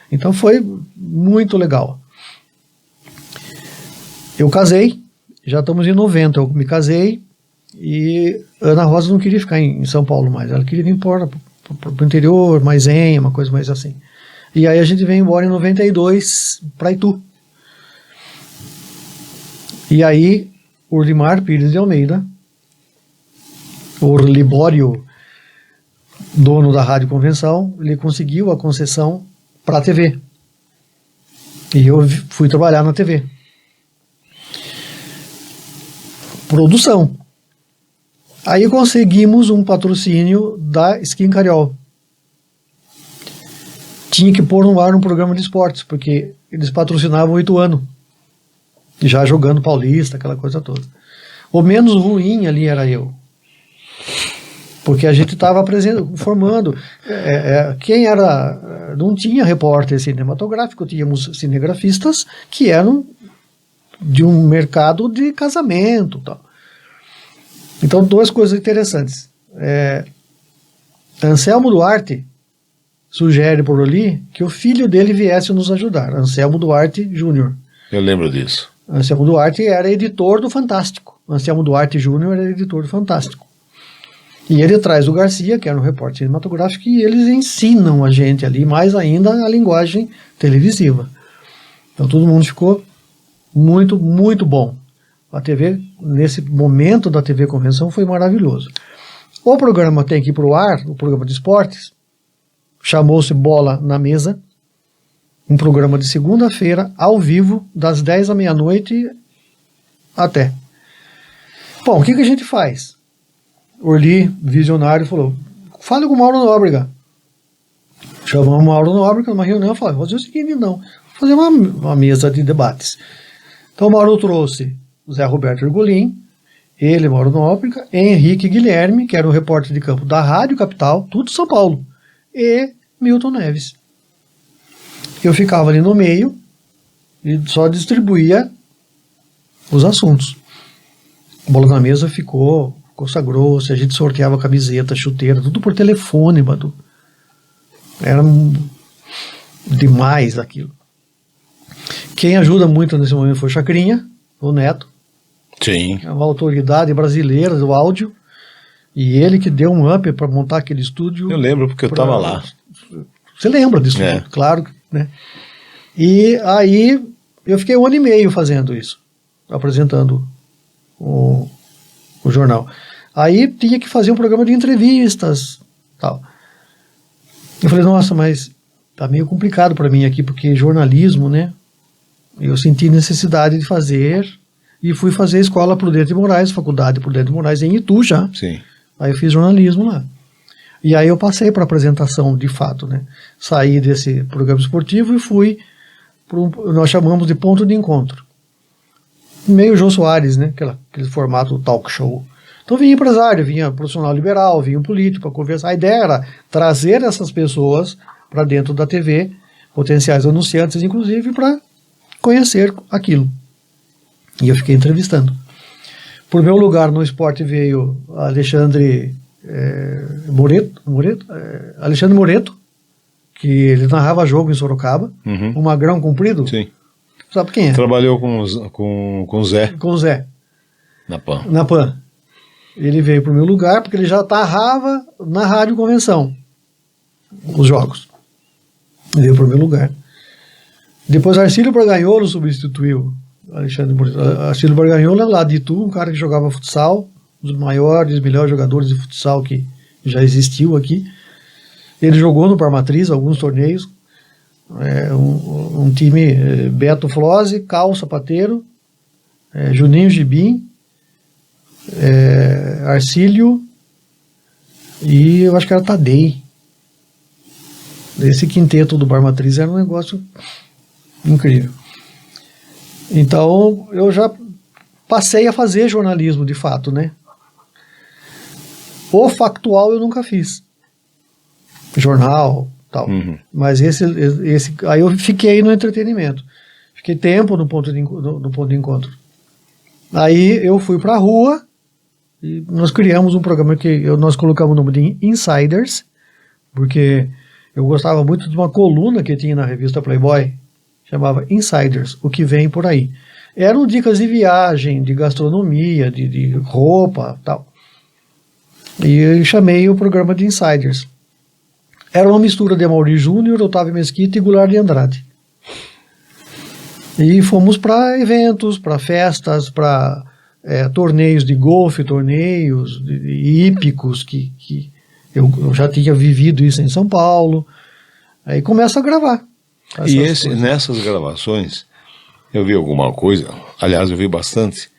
Então foi muito legal. Eu casei, já estamos em 90, eu me casei, e Ana Rosa não queria ficar em São Paulo mais, ela queria vir para o interior, mais uma coisa mais assim. E aí a gente veio embora em 92 para Itu. E aí, Urlimar Pires de Almeida, o Libório, dono da Rádio Convenção, ele conseguiu a concessão para a TV. E eu fui trabalhar na TV. Produção. Aí conseguimos um patrocínio da Skin Cariol. Tinha que pôr no ar um programa de esportes, porque eles patrocinavam o Ituano, já jogando Paulista, aquela coisa toda. O menos ruim ali era eu, porque a gente estava formando. Quem era. Não tinha repórter cinematográfico, tínhamos cinegrafistas que eram de um mercado de casamento. Tal. Então, duas coisas interessantes. Anselmo Duarte sugere por ali que o filho dele viesse nos ajudar, Anselmo Duarte Júnior.
Eu lembro disso.
Anselmo Duarte era editor do Fantástico. Anselmo Duarte Júnior era editor do Fantástico. E ele traz o Garcia, que era um repórter cinematográfico, e eles ensinam a gente ali, mais ainda, a linguagem televisiva. Então todo mundo ficou muito, muito bom. A TV, nesse momento da TV Convenção, foi maravilhoso. O programa tem que ir para o ar, o programa de esportes, chamou-se Bola na Mesa, um programa de segunda-feira, ao vivo, das 10 à meia-noite até. Bom, o que a gente faz? Orli, visionário, falou, fale com o Mauro Nóbrega. Chamamos o Mauro Nóbrega numa reunião e falou, vou fazer o seguinte, não, vou fazer uma mesa de debates. Então o Mauro trouxe o Zé Roberto Ergolim, ele, Mauro Nóbrega, Henrique Guilherme, que era o repórter de campo da Rádio Capital, tudo São Paulo, e Milton Neves. Eu ficava ali no meio e só distribuía os assuntos. A Bola na Mesa ficou sagrou-se, a gente sorteava camiseta, chuteira, tudo por telefone, Badu. Era demais aquilo. Quem ajuda muito nesse momento foi o Chacrinha, o Neto.
Sim.
É uma autoridade brasileira do áudio. E ele que deu um up para montar aquele estúdio.
Eu lembro porque eu estava lá.
Você lembra disso? Claro, né? E aí eu fiquei 1 ano e meio fazendo isso, apresentando o jornal. Aí tinha que fazer um programa de entrevistas, tal. Eu falei, nossa, mas tá meio complicado para mim aqui, porque jornalismo, né? Eu senti necessidade de fazer e fui fazer a Escola Prudente de Moraes, Faculdade Prudente de Moraes em Itu já.
Sim.
Aí eu fiz jornalismo lá. E aí eu passei para apresentação de fato, né? Saí desse programa esportivo e fui nós chamamos de ponto de encontro. Meio Jô Soares, né? Aquele formato talk show. Então vinha empresário, vinha profissional liberal, vinha um político para conversar. A ideia era trazer essas pessoas para dentro da TV, potenciais anunciantes, inclusive, para conhecer aquilo. E eu fiquei entrevistando. Por meu lugar no esporte veio Alexandre Alexandre Moreto, que ele narrava jogo em Sorocaba, um magrão comprido.
Sim.
Sabe quem é?
Trabalhou com o Zé.
Com o Zé.
Na PAN.
Na PAN. Ele veio para o meu lugar porque ele já narrava na Rádio Convenção os jogos. Ele veio para o meu lugar. Depois Arcílio Barganholo substituiu Alexandre Moreto. Arcílio Barganholo é lá de Itu, um cara que jogava futsal, um dos maiores, melhores jogadores de futsal que já existiu aqui. Ele jogou no Parmatriz alguns torneios. Um time Beto Flose, Cal Sapateiro, Juninho Gibim, Arcílio e eu acho que era Tadei. Esse quinteto do Parmatriz era um negócio incrível. Então eu já passei a fazer jornalismo de fato, né? O factual eu nunca fiz. Jornal, tal. Mas esse aí eu fiquei no entretenimento. Fiquei tempo no ponto de encontro. Aí eu fui pra rua e nós criamos um programa que nós colocamos o nome de Insiders, porque eu gostava muito de uma coluna que tinha na revista Playboy, chamava Insiders, o que vem por aí. Eram dicas de viagem, de gastronomia, de roupa, tal. E eu chamei o programa de Insiders. Era uma mistura de Amaury Júnior, Otávio Mesquita e Goulart de Andrade. E fomos para eventos, para festas, para torneios de golfe, torneios hípicos, que eu já tinha vivido isso em São Paulo. Aí começa a gravar.
E nessas gravações, eu vi alguma coisa, aliás, eu vi bastante.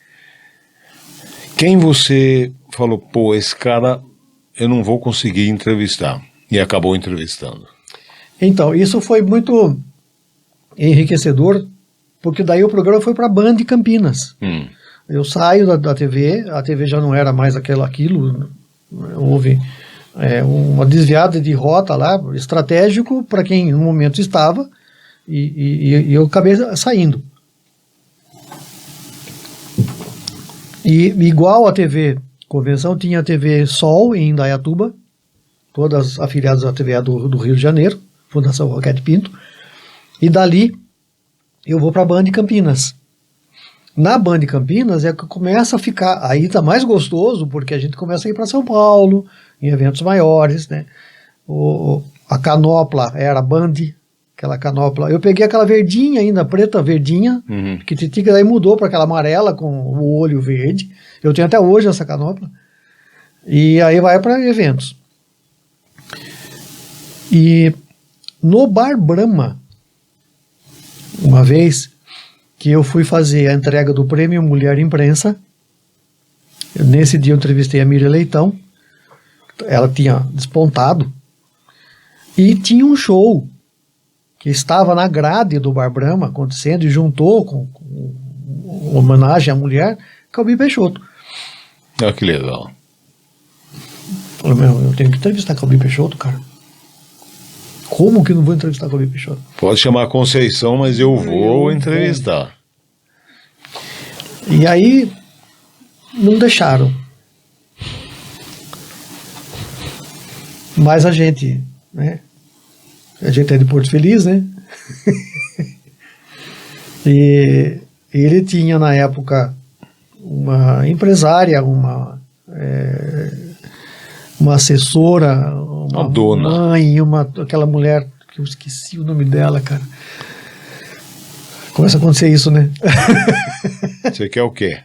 Quem você falou, pô, esse cara eu não vou conseguir entrevistar, e acabou entrevistando?
Então, isso foi muito enriquecedor, porque daí o programa foi para a Band de Campinas. Eu saio da TV, a TV já não era mais aquilo, houve uma desviada de rota lá, estratégico para quem no momento estava, e eu acabei saindo. E igual a TV Convenção, tinha a TV Sol em Indaiatuba, todas afiliadas à TVA do Rio de Janeiro, Fundação Roquete Pinto, e dali eu vou para a Band de Campinas. Na Band de Campinas é que começa a ficar, aí tá mais gostoso, porque a gente começa a ir para São Paulo, em eventos maiores, né? A canopla era a Band, aquela canopla. Eu peguei aquela verdinha ainda, preta verdinha, que Titica daí mudou para aquela amarela com o olho verde. Eu tenho até hoje essa canopla. E aí vai para eventos. E no Bar Brahma, uma vez que eu fui fazer a entrega do Prêmio Mulher Imprensa, nesse dia eu entrevistei a Miriam Leitão, ela tinha despontado, e tinha um show que estava na grade do Bar Brahma acontecendo e juntou com homenagem à mulher, Calbi Peixoto.
Ah, que legal.
Falei, eu tenho que entrevistar Calbi Peixoto, cara. Como que não vou entrevistar Calbi Peixoto?
Pode chamar Conceição, mas eu vou entrevistar.
E aí, não deixaram. Mas a gente, né? A gente é de Porto Feliz, né? E ele tinha, na época, uma empresária, uma assessora, uma
dona,
mãe, aquela mulher, que eu esqueci o nome dela, cara. Começa a acontecer isso, né?
Você quer o quê?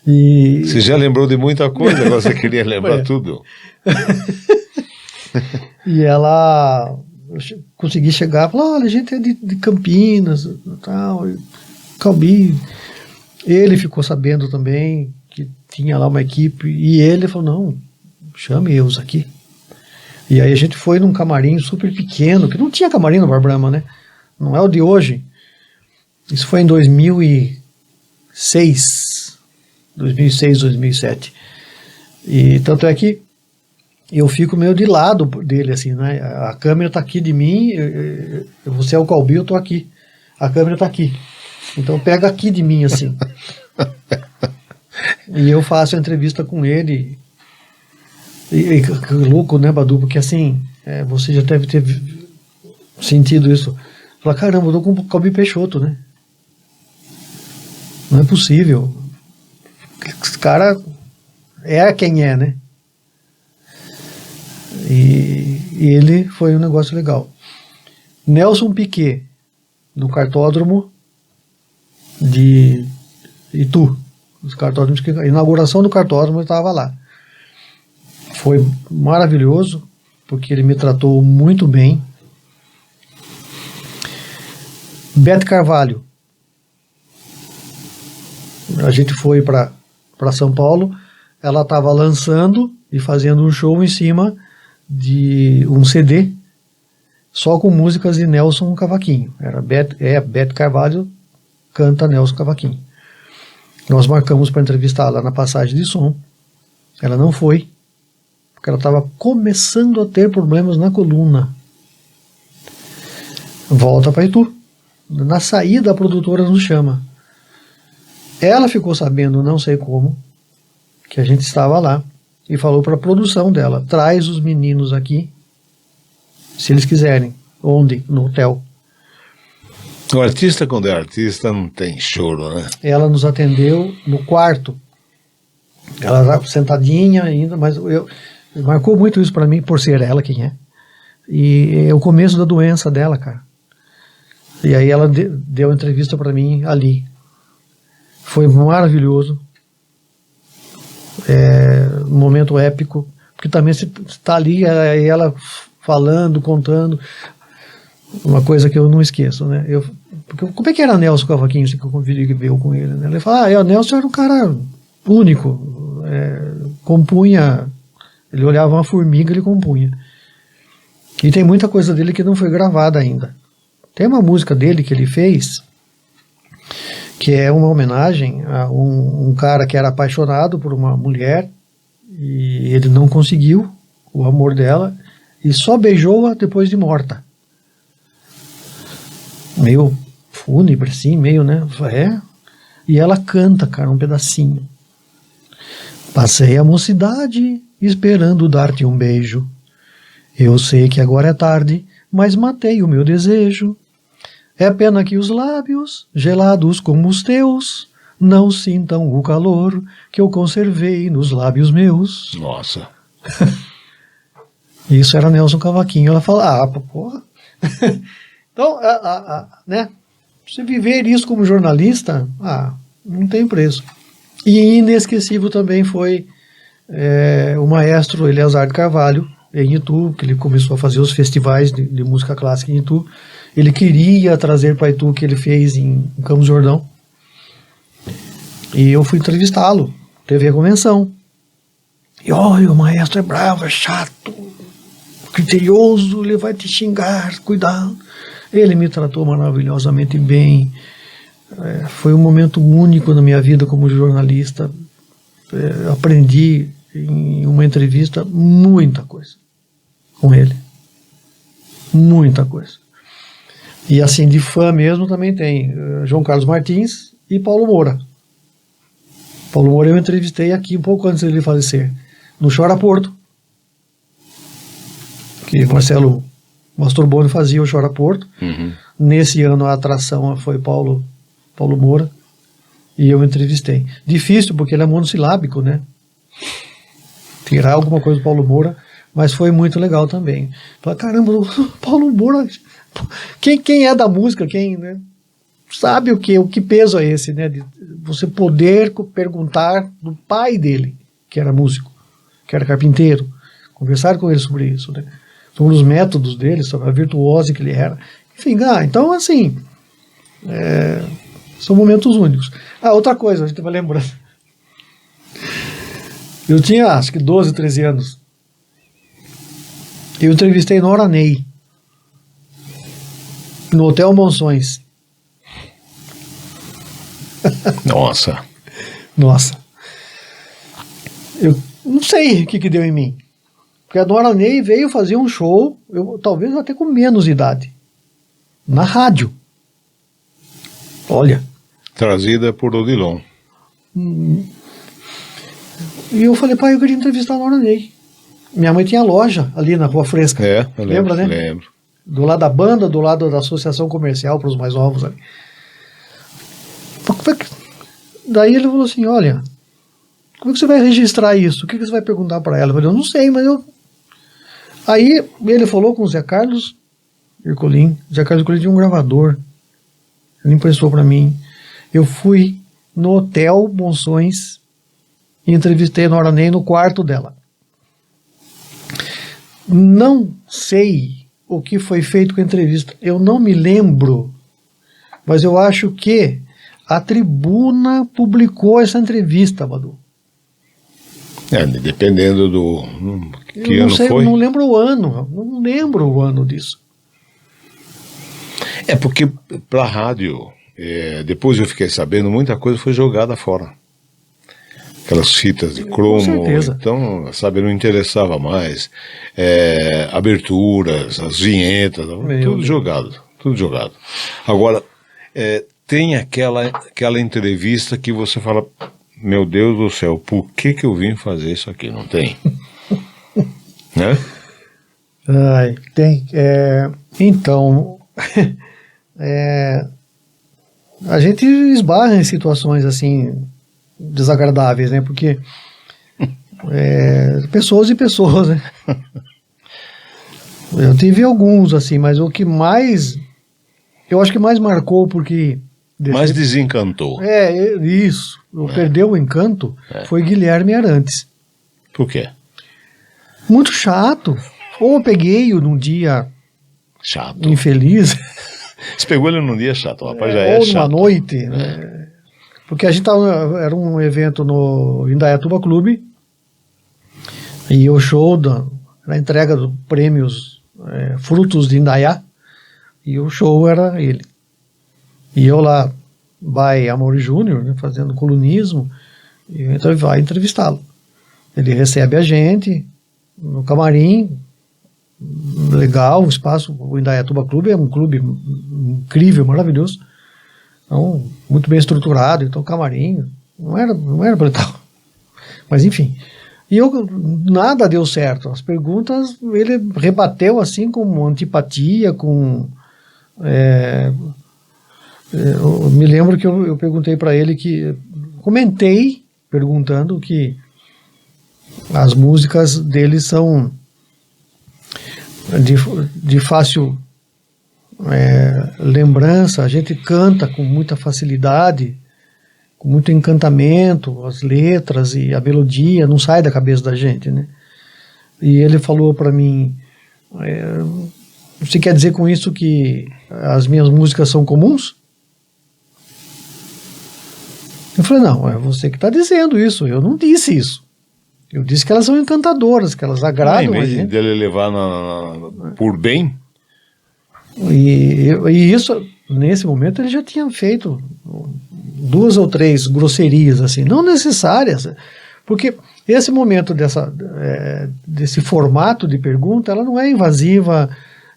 E...
Você já lembrou de muita coisa, agora você queria lembrar tudo.
E ela... Eu consegui chegar e falar, olha, a gente é de Campinas, tal, Calbi. Ele ficou sabendo também que tinha lá uma equipe, e ele falou, não, chame eu aqui. E aí a gente foi num camarim super pequeno, que não tinha camarim no Bar Brahma, né? Não é o de hoje. Isso foi em 2006, 2007. E tanto é que eu fico meio de lado dele, assim, né? A câmera tá aqui de mim, você é o Calbi, eu tô aqui. A câmera tá aqui. Então pega aqui de mim, assim. E eu faço a entrevista com ele. E que louco, né, Badu? Porque assim, você já deve ter sentido isso. Fala, caramba, eu tô com o Calbi Peixoto, né? Não é possível. Esse cara é quem é, né? E ele foi um negócio legal. Nelson Piquet, no cartódromo de Itu. A inauguração do cartódromo, eu estava lá. Foi maravilhoso, porque ele me tratou muito bem. Beth Carvalho. A gente foi para São Paulo, ela estava lançando e fazendo um show em cima de um CD só com músicas de Nelson Cavaquinho. Era Beth Carvalho canta Nelson Cavaquinho. Nós marcamos para entrevistá-la na passagem de som. Ela não foi, porque ela estava começando a ter problemas na coluna. Volta para Itu. Na saída, a produtora nos chama. Ela ficou sabendo, não sei como, que a gente estava lá, e falou para a produção dela, traz os meninos aqui, se eles quiserem. Onde? No hotel.
O artista, quando é artista, não tem choro, né?
Ela nos atendeu no quarto. Ela estava sentadinha ainda, mas marcou muito isso para mim, por ser ela quem é. E é o começo da doença dela, cara. E aí ela deu uma entrevista para mim ali. Foi maravilhoso. Um momento épico. Porque também você está ali, aí ela falando, contando. Uma coisa que eu não esqueço, né? Como é que era Nelson Cavaquinho, assim, que eu convivi com ele, né? Ele fala, o Nelson era um cara único. Compunha. Ele olhava uma formiga, ele compunha. E tem muita coisa dele que não foi gravada ainda. Tem uma música dele que ele fez, que é uma homenagem a um cara que era apaixonado por uma mulher e ele não conseguiu o amor dela e só beijou-a depois de morta. Meio fúnebre, assim, meio, né? E ela canta, cara, um pedacinho. Passei a mocidade esperando dar-te um beijo. Eu sei que agora é tarde, mas matei o meu desejo. É pena que os lábios, gelados como os teus, não sintam o calor que eu conservei nos lábios meus.
Nossa.
Isso era Nelson Cavaquinho. Ela fala, porra. Então, né? Você viver isso como jornalista, não tem preço. E inesquecível também foi o maestro Eleazar de Carvalho, em Itu, que ele começou a fazer os festivais de música clássica em Itu. Ele queria trazer para Itu o que ele fez em Campos do Jordão. E eu fui entrevistá-lo. Teve a convenção. E olha, o maestro é bravo, é chato, criterioso, ele vai te xingar, cuidado. Ele me tratou maravilhosamente bem. Foi um momento único na minha vida como jornalista. Aprendi em uma entrevista muita coisa com ele. Muita coisa. E assim, de fã mesmo também tem João Carlos Martins e Paulo Moura. Paulo Moura eu entrevistei aqui um pouco antes dele falecer, no Chora Porto, que Marcelo Masturboni fazia o Chora Porto.
Uhum.
Nesse ano a atração foi Paulo Moura, e eu entrevistei. Difícil, porque ele é monossilábico, né? Tirar alguma coisa do Paulo Moura, mas foi muito legal também. Falei, caramba, Paulo Moura, quem é da música, né, sabe o que peso é esse, né? De você poder perguntar do pai dele, que era músico, que era carpinteiro, conversar com ele sobre isso, né? Sobre os métodos dele, sobre a virtuose que ele era. Enfim, então assim, são momentos únicos. Outra coisa, a gente vai lembrando. Eu tinha, acho que 12, 13 anos. Eu entrevistei Nora Ney, no Hotel Monções.
Nossa.
Nossa. Eu não sei o que deu em mim. Porque a Nora Ney veio fazer um show, talvez até com menos idade, na rádio. Olha.
Trazida por Odilon.
E eu falei, pai, eu queria entrevistar a Nora Ney. Minha mãe tinha loja ali na Rua Fresca.
Eu
lembra, né?
Lembro.
Do lado da banda, do lado da associação comercial para os mais novos ali. Daí ele falou assim, olha, como é que você vai registrar isso? O que você vai perguntar para ela? Eu falei, eu não sei, mas eu... Aí ele falou com o Zé Carlos Ercolim. Zé Carlos Ercolim tinha um gravador. Ele emprestou para mim. Eu fui no Hotel Monções e entrevistei a Nora Ney no quarto dela. Não sei o que foi feito com a entrevista. Eu não me lembro, mas eu acho que a Tribuna publicou essa entrevista, Badu.
Dependendo do... Que
eu não
ano
sei,
foi?
Não lembro o ano disso.
Porque para a rádio, depois eu fiquei sabendo, muita coisa foi jogada fora. Aquelas fitas de cromo,
Com certeza.
então, sabe, não interessava mais. Aberturas, as vinhetas, tudo jogado. Agora, tem aquela entrevista que você fala, meu Deus do céu, por que eu vim fazer isso aqui? Não tem? Né?
Tem. Então, a gente esbarra em situações assim desagradáveis, né? Porque pessoas e pessoas, né? Eu tive alguns, assim, mas o que mais... Eu acho que mais marcou porque...
Mais desencantou.
Isso. Perdeu o encanto foi Guilherme Arantes.
Por quê?
Muito chato. Ou eu peguei-o num dia...
Chato.
Infeliz.
Você pegou ele num dia chato, o rapaz já é
ou
chato.
numa noite. Né? Porque a gente era um evento no Indaiatuba Clube e o show da entrega dos prêmios Frutos de Indaiá, e o show era ele. E eu lá, by Amaury Júnior, né, fazendo colunismo, e vai entrevistá-lo. Ele recebe a gente no camarim, legal, o espaço, o Indaiatuba Clube é um clube incrível, maravilhoso, então, muito bem estruturado, então camarim, não era para tal. Mas enfim, e nada deu certo, as perguntas ele rebateu assim com antipatia, com... eu me lembro que eu perguntei para ele comentei perguntando que as músicas dele são de fácil lembrança, a gente canta com muita facilidade, com muito encantamento, as letras e a melodia não sai da cabeça da gente, né? E ele falou para mim, você quer dizer com isso que as minhas músicas são comuns? Eu falei, não, é você que está dizendo isso, eu não disse isso. Eu disse que elas são encantadoras, que elas agradam a gente.
Em vez dele levar por bem?
E isso, nesse momento, ele já tinha feito 2 ou 3 grosserias, assim, não necessárias, porque esse momento desse formato de pergunta, ela não é invasiva,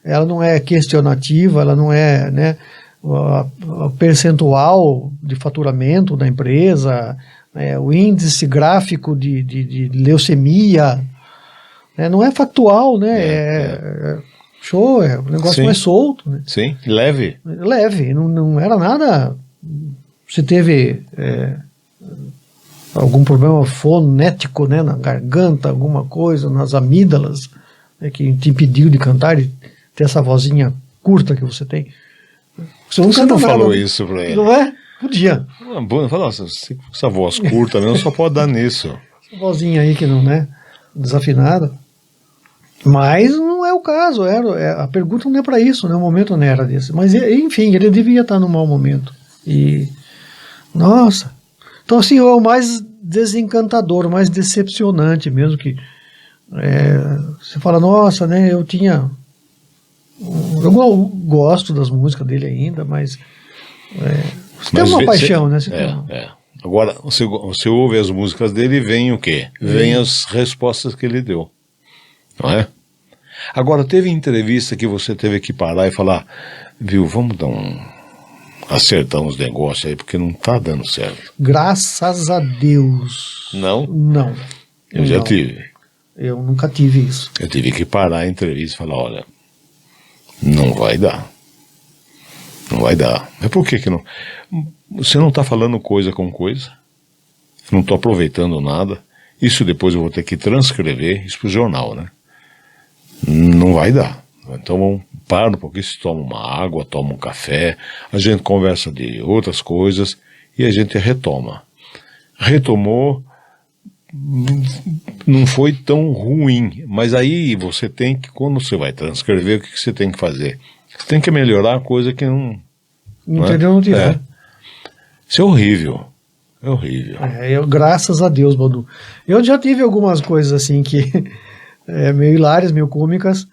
ela não é questionativa, ela não é, né, o percentual de faturamento da empresa, o índice gráfico de leucemia, não é factual, né? Show, é um negócio mais solto. Né?
Sim, leve.
Leve, não era nada. Você teve algum problema fonético, né, na garganta, alguma coisa, nas amígdalas, que te impediu de cantar e ter essa vozinha curta que você tem. Você
não falou isso pra ele?
Não é? Podia.
Fala, essa voz curta mesmo só pode dar nisso.
Essa vozinha aí que não é desafinada. Mas não é o caso. A pergunta não é para isso, né? O momento não era desse. Mas, enfim, ele devia estar num mau momento. E, nossa. Então, assim, é o mais desencantador, o mais decepcionante mesmo, que você fala, nossa, né? Eu gosto das músicas dele ainda, mas você tem uma paixão, né?
Agora, você ouve as músicas dele e vem o quê? Vem as respostas que ele deu. Não é? Agora, teve entrevista que você teve que parar e falar, viu, vamos acertar uns negócios aí, porque não tá dando certo.
Graças a Deus.
Não?
Não.
Eu já tive.
Eu nunca tive isso.
Eu tive que parar a entrevista e falar, olha, não vai dar. Não vai dar. Mas por que não? Você não está falando coisa com coisa. Não estou aproveitando nada. Isso depois eu vou ter que transcrever isso para o jornal, né? Não vai dar. Então para um pouquinho, se toma uma água, toma um café, a gente conversa de outras coisas e a gente retoma. Retomou, não foi tão ruim, mas aí você tem que, quando você vai transcrever, o que você tem que fazer? Você tem que melhorar a coisa que não
entendeu, não tiver.
Isso é horrível. É horrível.
Graças a Deus, Badu. Eu já tive algumas coisas assim que meio hilárias, meio cômicas.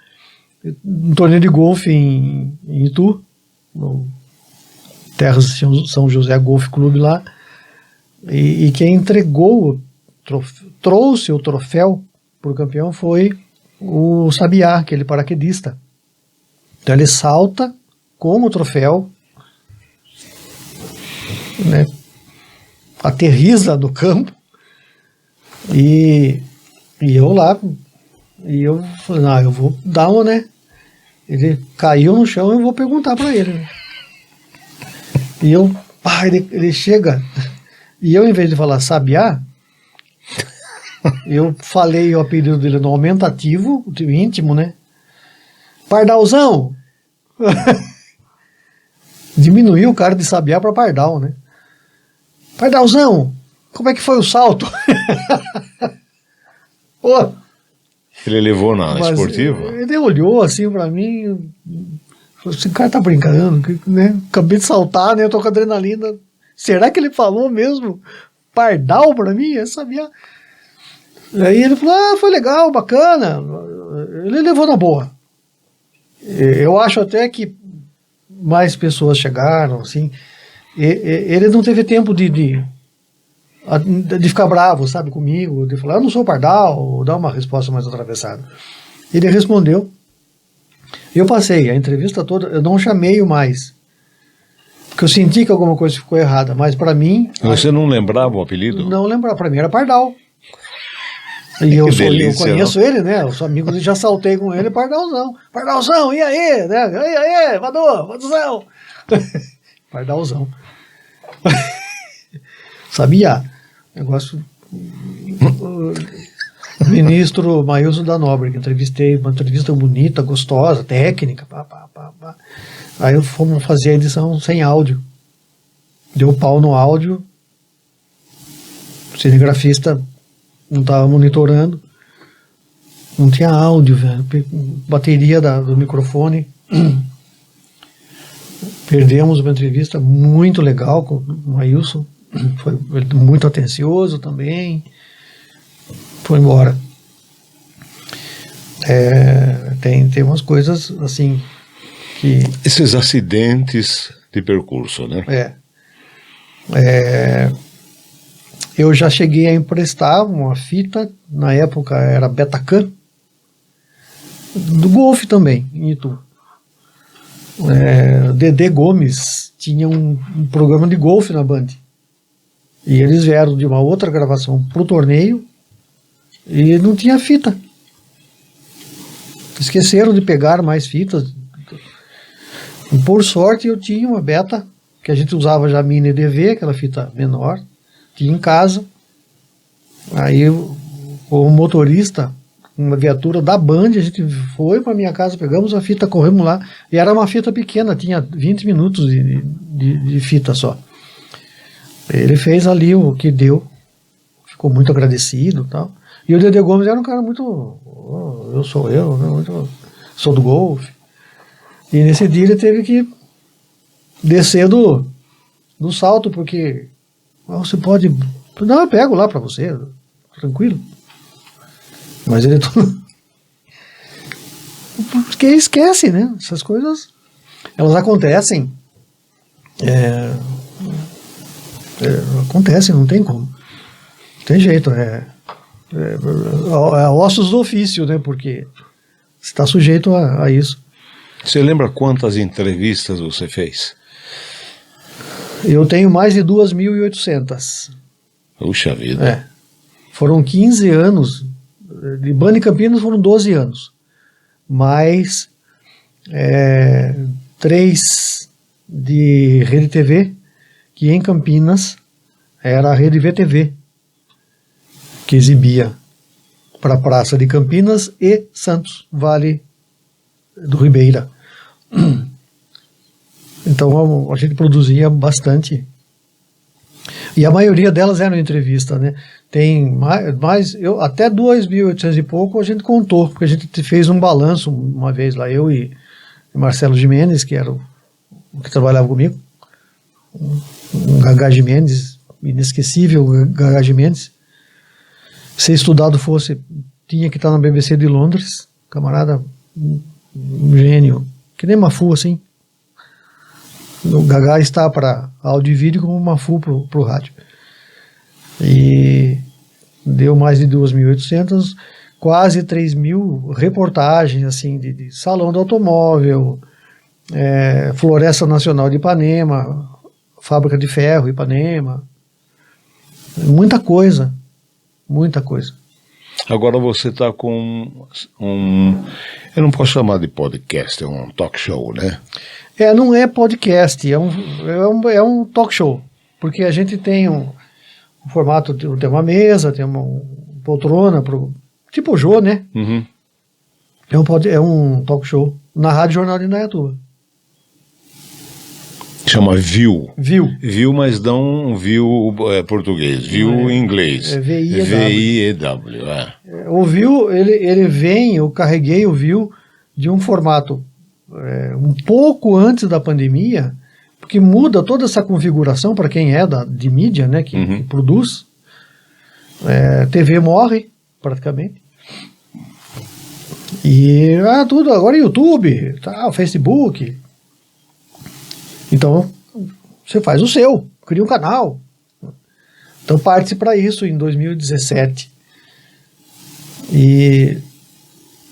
Um torneio de golfe em Itu, no Terras de São José Golf Clube lá, e quem entregou, trouxe o troféu para o campeão foi o Sabiá, aquele paraquedista. Então ele salta com o troféu, né, aterriza no campo, e eu lá, e eu falei, eu vou dar uma, né? Ele caiu no chão, eu vou perguntar para ele. Né? E ele chega, e eu, em vez de falar Sabiá, eu falei o apelido dele no aumentativo, íntimo, né? Pardalzão! Diminuiu o cara de Sabiá para Pardal, né? Pardalzão, como é que foi o salto? Pô,
Ele levou na
mas
esportiva?
ele olhou assim para mim, falou, esse cara tá brincando, né? Acabei de saltar, né? Eu tô com adrenalina. Será que ele falou mesmo Pardal para mim? Eu sabia. Aí ele falou, foi legal, bacana. Ele levou na boa. Eu acho até que mais pessoas chegaram, assim. Ele não teve tempo de ficar bravo, sabe, comigo, de falar, eu não sou pardal, ou dar uma resposta mais atravessada. Ele respondeu. Eu passei a entrevista toda, eu não chamei-o mais. Porque eu senti que alguma coisa ficou errada, mas para mim...
Você não lembrava o apelido?
Não lembrava, para mim era Pardal. E eu conheço ele, né? Eu sou amigo, já saltei com ele, Pardalzão. Pardalzão, e aí? Né? E aí, Vaduzão? Pardalzão. Sabia? Negócio. Ministro Maílson da Nóbrega, entrevistei, uma entrevista bonita, gostosa, técnica. Aí fomos fazer a edição sem áudio. Deu pau no áudio. O cinegrafista não estava monitorando, não tinha áudio, velho. Bateria do microfone. Perdemos uma entrevista muito legal com o Maílson, foi muito atencioso também, foi embora. Tem umas coisas assim que...
Esses acidentes de percurso, né?
Eu já cheguei a emprestar uma fita, na época era Betacam, do Golf também, em Itu. Dedê Gomes tinha um programa de golfe na Band. E eles vieram de uma outra gravação pro torneio e não tinha fita. Esqueceram de pegar mais fitas. E por sorte eu tinha uma Beta, que a gente usava já mini DV, aquela fita menor, tinha em casa. Aí o motorista, uma viatura da Band, a gente foi para minha casa, pegamos a fita, corremos lá, e era uma fita pequena, tinha 20 minutos de fita só. Ele fez ali o que deu, ficou muito agradecido e tal. E o Dedê Gomes era um cara muito, eu, né, sou do golfe. E nesse dia ele teve que descer do salto, porque você pode, não, eu pego lá para você, tranquilo. Mas ele porque esquece, né? Essas coisas, elas acontecem. Acontecem, não tem como. Não tem jeito. É ossos do ofício, né? Porque você está sujeito a isso.
Você lembra quantas entrevistas você fez?
Eu tenho mais de 2.800.
Puxa vida.
Foram 15 anos. De Band e Campinas foram 12 anos. Mais 3 de Rede TV, que em Campinas era a Rede VTV, que exibia para a Praça de Campinas e Santos, Vale do Ribeira. Então a gente produzia bastante. E a maioria delas eram entrevista, né? Tem mais até 2.800 e pouco a gente contou, porque a gente fez um balanço uma vez lá, eu e Marcelo Gimenez, que era o que trabalhava comigo, um Gagá Gimenez, inesquecível Gagá Gimenez. Se estudado fosse, tinha que estar na BBC de Londres, camarada, um gênio, que nem Mafu, assim. O Gagá está para áudio e vídeo como Mafu pro rádio. E deu mais de 2.800, quase 3.000 reportagens, assim, de Salão do Automóvel, Floresta Nacional de Ipanema, Fábrica de Ferro Ipanema, muita coisa.
Agora você está com eu não posso chamar de podcast, é um talk show, né?
Não é podcast, é um talk show, porque a gente tem um formato, tem uma mesa, tem uma poltrona, tipo o Jô, né?
Uhum.
É um talk show, na Rádio Jornal de Indaiatuba.
Chama VIU.
VIU.
VIU, mas não VIU português. VIU em inglês.
É VIEW.
VIEW,
O VIU, eu carreguei o VIU de um formato um pouco antes da pandemia, porque muda toda essa configuração para quem é de mídia, né, que produz. TV morre, praticamente. E tudo, agora YouTube, Facebook. Então, você faz o seu, cria um canal. Então, parte para isso em 2017. E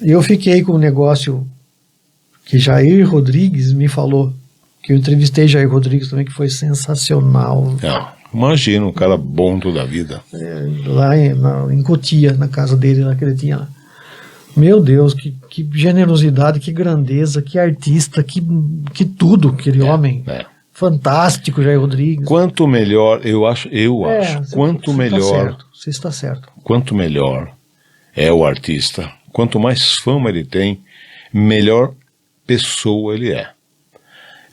eu fiquei com um negócio que Jair Rodrigues me falou, que eu entrevistei Jair Rodrigues também, que foi sensacional.
Imagina, um cara bom toda a vida.
Lá em Cotia, na casa dele, lá que ele tinha lá. Meu Deus, que generosidade, que grandeza, que artista, que tudo, aquele homem. Fantástico, Jair Rodrigues.
Quanto melhor, eu acho, quanto melhor...
Você está certo.
Quanto melhor é o artista, quanto mais fama ele tem, melhor pessoa ele é.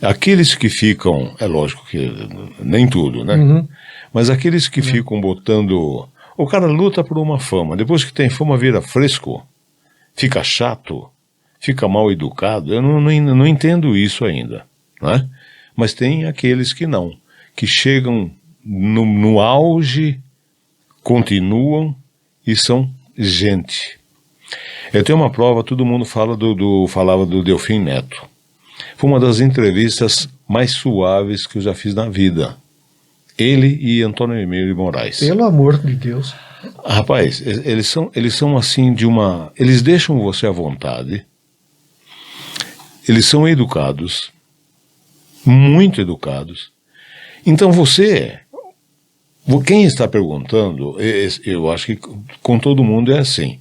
Aqueles que ficam, é lógico que nem tudo, né? Mas aqueles que ficam botando... O cara luta por uma fama, depois que tem fama vira fresco, fica chato, fica mal educado. Eu não entendo isso ainda, né? Mas tem aqueles que não, que chegam no auge, continuam e são gente. Eu tenho uma prova, todo mundo falava do Delfim Neto. Foi uma das entrevistas mais suaves que eu já fiz na vida. Ele e Antônio Emílio de Moraes.
Pelo amor de Deus.
Rapaz, eles são assim eles deixam você à vontade. Eles são educados. Muito educados. Então quem está perguntando, eu acho que com todo mundo é assim.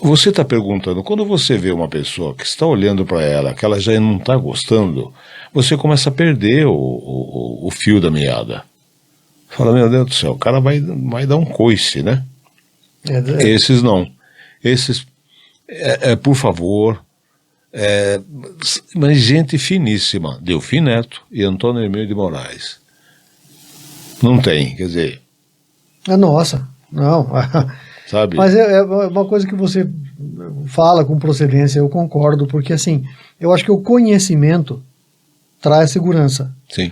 Você está perguntando, quando você vê uma pessoa que está olhando para ela, que ela já não está gostando, você começa a perder o fio da meada. Fala, meu Deus do céu, o cara vai dar um coice, né? Esses não. Esses, por favor, mas gente finíssima, Delfim Neto e Antônio Emílio de Moraes. Não tem, quer dizer...
Nossa, não...
Sabe?
Mas é uma coisa que você fala com procedência, eu concordo, porque assim, eu acho que o conhecimento traz segurança.
Sim.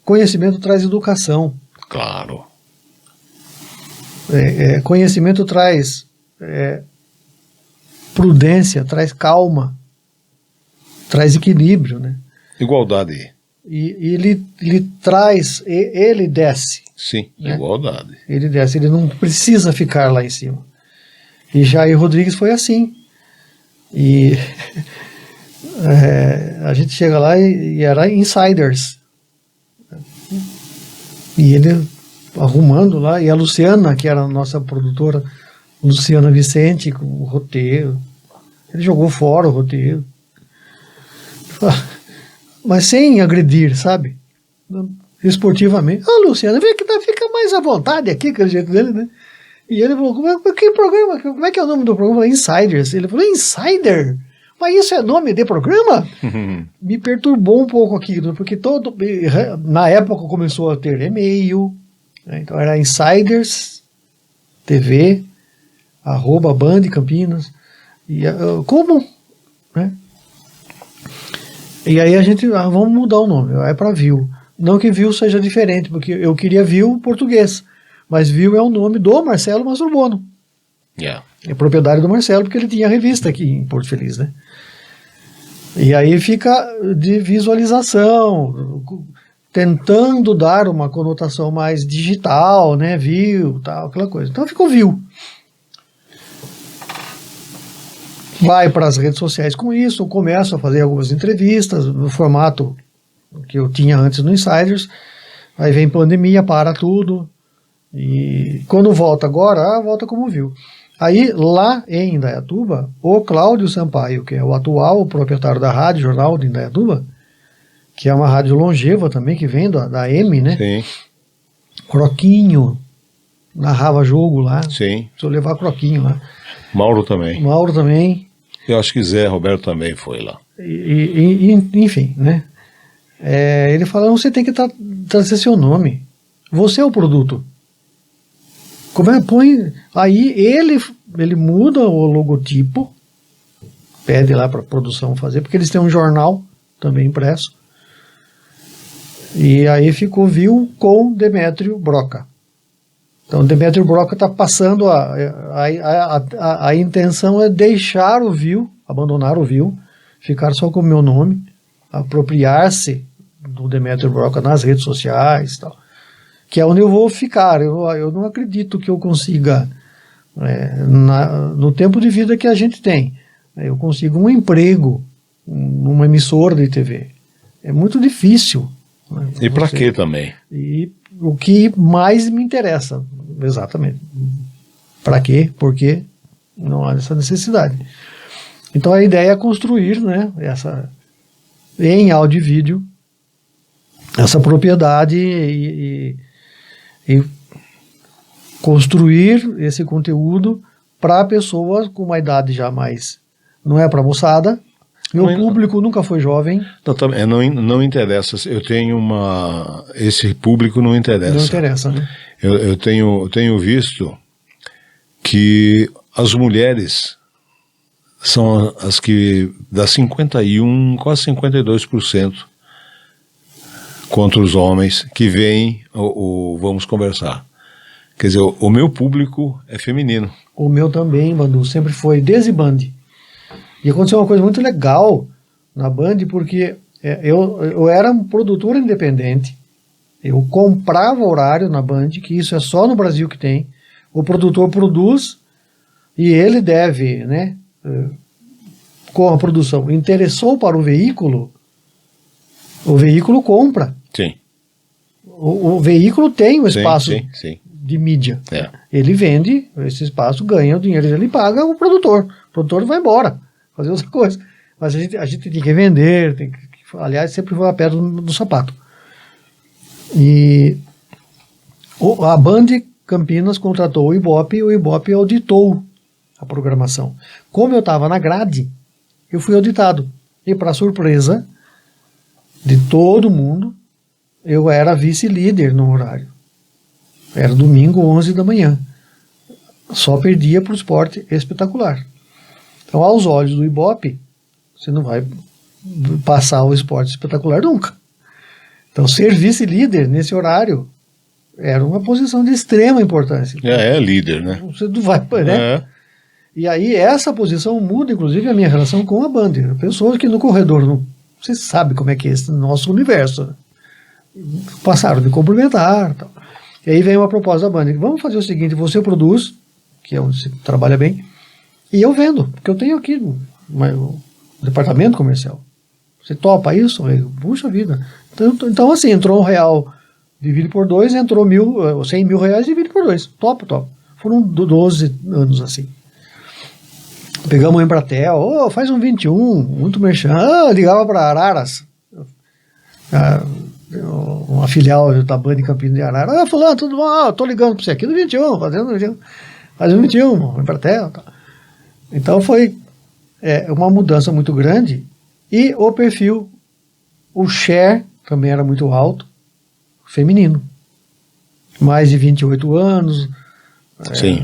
Conhecimento traz educação.
Claro.
Conhecimento traz prudência, traz calma, traz equilíbrio, né?
Igualdade.
E ele traz, ele desce.
Sim,
né?
Igualdade.
Ele desce, ele não precisa ficar lá em cima. E Jair Rodrigues foi assim. E a gente chega lá e era insiders. E ele arrumando lá, e a Luciana, que era a nossa produtora, Luciana Vicente, com o roteiro. Ele jogou fora o roteiro. Mas sem agredir, sabe? Esportivamente. Luciana, vem que fica mais à vontade aqui, que é o jeito dele, né? E ele falou, que programa? Como é que é o nome do programa? Insiders. Ele falou, Insider? Mas isso é nome de programa? Me perturbou um pouco aquilo, porque na época começou a ter e-mail, né? Então era Insiders TV, @Band Campinas. E como? Né? E aí a gente, vamos mudar o nome, é para VIU. Não que VIU seja diferente, porque eu queria VIU português, mas VIU é o nome do Marcelo Mastrobono. É propriedade do Marcelo, porque ele tinha a revista aqui em Porto Feliz, né? E aí fica de visualização, tentando dar uma conotação mais digital, né? VIU, tal, aquela coisa. Então ficou VIU. Vai para as redes sociais com isso, começo a fazer algumas entrevistas no formato que eu tinha antes no Insiders. Aí vem pandemia, para tudo. E quando volta agora, volta como VIU. Aí lá em Indaiatuba, o Cláudio Sampaio, que é o atual proprietário da Rádio Jornal de Indaiatuba, que é uma rádio longeva também, que vem da M, né?
Sim.
Croquinho narrava jogo lá.
Sim.
Preciso levar Croquinho lá.
Mauro também.
Mauro também.
Eu acho que Zé Roberto também foi lá.
Enfim, né? Ele fala, você tem que trazer seu nome. Você é o produto. Põe. Aí ele muda o logotipo, pede lá para a produção fazer, porque eles têm um jornal também impresso. E aí ficou Viu com Demétrio Broca. Então, Demétrio Broca está passando, a intenção é deixar o Viu, abandonar o Viu, ficar só com o meu nome, apropriar-se do Demétrio Broca nas redes sociais e tal, que é onde eu vou ficar. Eu não acredito que eu consiga, no tempo de vida que a gente tem, eu consigo um emprego numa emissora de TV. É muito difícil.
E para quê também?
E o que mais me interessa, exatamente. Para quê? Por quê? Não há essa necessidade. Então a ideia é construir, né, em áudio e vídeo, essa propriedade e construir esse conteúdo para pessoas com uma idade já mais. Não é para moçada. Meu público nunca foi jovem.
Não interessa. Eu tenho esse público não interessa.
Não interessa, né?
Eu tenho visto que as mulheres são as que dá 51%, quase 52% contra os homens que veem o Vamos Conversar. Quer dizer, o meu público é feminino.
O meu também, Manu, sempre foi, desde Band. E aconteceu uma coisa muito legal na Band, porque eu era um produtor independente, eu comprava horário na Band, que isso é só no Brasil que tem, o produtor produz e ele deve, né, com a produção, interessou para o veículo compra.
Sim.
O veículo tem o espaço
sim.
de mídia. Ele vende esse espaço, ganha o dinheiro, ele paga o produtor vai embora fazer outra coisa. Mas a gente tem que vender, aliás, sempre foi a pedra do sapato. E a Band Campinas contratou o Ibope e o Ibope auditou a programação. Como eu estava na grade, eu fui auditado. E para surpresa de todo mundo, eu era vice-líder no horário. Era domingo, 11 da manhã. Só perdia para o Esporte Espetacular. Então, aos olhos do Ibope, você não vai passar o Esporte Espetacular nunca. Então, ser vice-líder nesse horário era uma posição de extrema importância.
É líder, né?
Você não vai, né? E aí, essa posição muda, inclusive, a minha relação com a Band. Pessoas que no corredor, você sabe como é que é esse nosso universo, né? Passaram de cumprimentar. Tal. E aí vem uma proposta da Band. Vamos fazer o seguinte, você produz, que é onde você trabalha bem, e eu vendo, porque eu tenho aqui um departamento comercial. Você topa isso? Puxa vida. Então assim, entrou R$1 dividido por 2, entrou 100 mil reais dividido por 2. Top. Foram 12 anos assim. Pegamos o Embratel, faz um 21, muito merchan. Ligava para Araras, uma filial da Band de Campinas de Araras. Fulano, tudo bom? Tô ligando para você aqui no 21, fazendo 21. Faz um 21, Embratel. Tá. Então foi uma mudança muito grande. E o perfil, o share também era muito alto, feminino. Mais de 28 anos,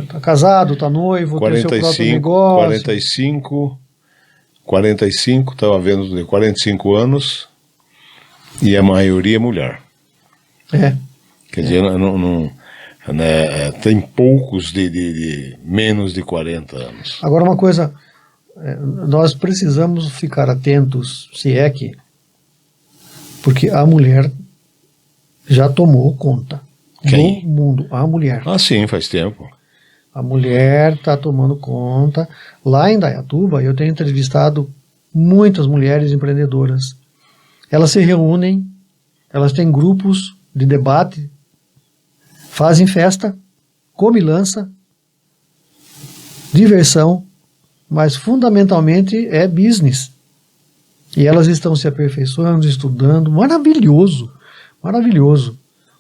tá casado, tá noivo,
45,
tem seu próprio negócio.
45, estava vendo, 45 anos, e a maioria é mulher. Quer dizer, tem poucos de menos de 40 anos.
Agora uma coisa, nós precisamos ficar atentos, se é que, porque a mulher já tomou conta do mundo, a mulher.
Sim, faz tempo.
A mulher está tomando conta. Lá em Dayatuba, eu tenho entrevistado muitas mulheres empreendedoras. Elas se reúnem, elas têm grupos de debate, fazem festa, comilança, diversão, mas fundamentalmente é business. E elas estão se aperfeiçoando, estudando, maravilhoso.